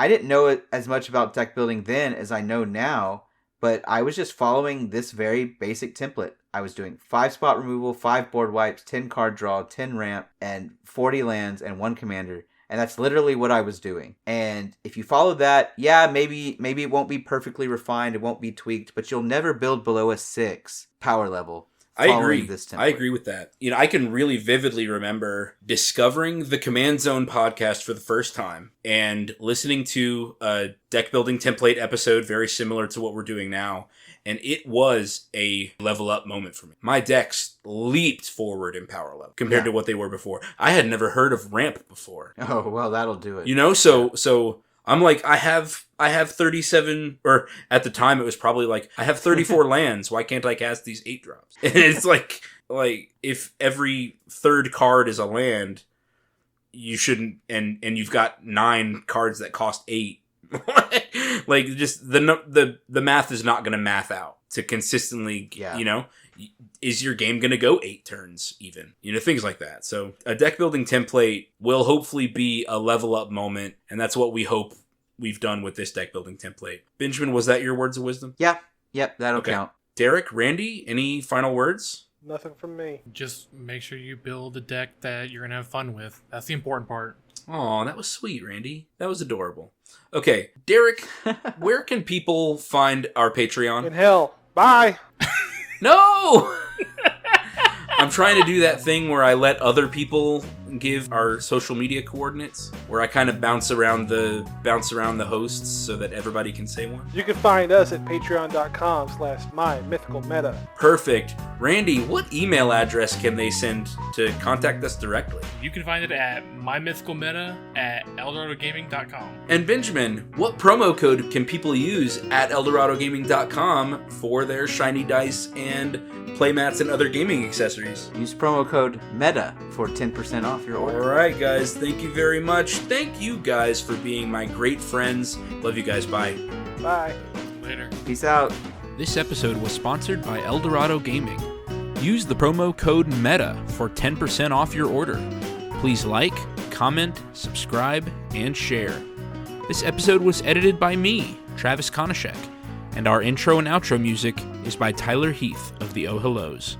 didn't know it as much about deck building then as I know now, but I was just following this very basic template. I was doing 5 spot removal, 5 board wipes, 10 card draw, 10 ramp, and 40 lands, and 1 commander. And that's literally what I was doing. And if you follow that, maybe it won't be perfectly refined, it won't be tweaked, but you'll never build below a 6 power level. I agree. I agree with that. I can really vividly remember discovering the Command Zone podcast for the first time and listening to a deck building template episode very similar to what we're doing now. And it was a level up moment for me. My decks leaped forward in power level compared to what they were before. I had never heard of ramp before. Oh, well, that'll do it. So I'm like, I have 37, or at the time it was probably like, I have 34 lands. Why can't I cast these 8-drops? And it's like if every third card is a land, you shouldn't, and you've got 9 cards that cost 8. Like, just the math is not going to math out to consistently, is your game going to go 8 turns even? Things like that. So a deck building template will hopefully be a level up moment, and that's what we hope we've done with this deck building template. Benjamin, was that your words of wisdom? Yeah. Yep, that'll count. Derek, Randy, any final words? Nothing from me. Just make sure you build a deck that you're going to have fun with. That's the important part. Aw, that was sweet, Randy. That was adorable. Okay, Derek, where can people find our Patreon? In hell. Bye. No! I'm trying to do that thing where I let other people give our social media coordinates, where I kind of bounce around the hosts so that everybody can say one. You can find us at patreon.com/mymythicalmeta. Perfect. Randy, what email address can they send to contact us directly? You can find it at mymythicalmeta@eldoradogaming.com. And Benjamin, what promo code can people use at eldoradogaming.com for their shiny dice and playmats and other gaming accessories? Use promo code META for 10% off your order. Alright guys, thank you very much. Thank you guys for being my great friends. Love you guys, bye. Bye. Later. Peace out. This episode was sponsored by Eldorado Gaming. Use the promo code META for 10% off your order. Please like, comment, subscribe, and share. This episode was edited by me, Travis Konishek, and our intro and outro music is by Tyler Heath of the Oh Hellos.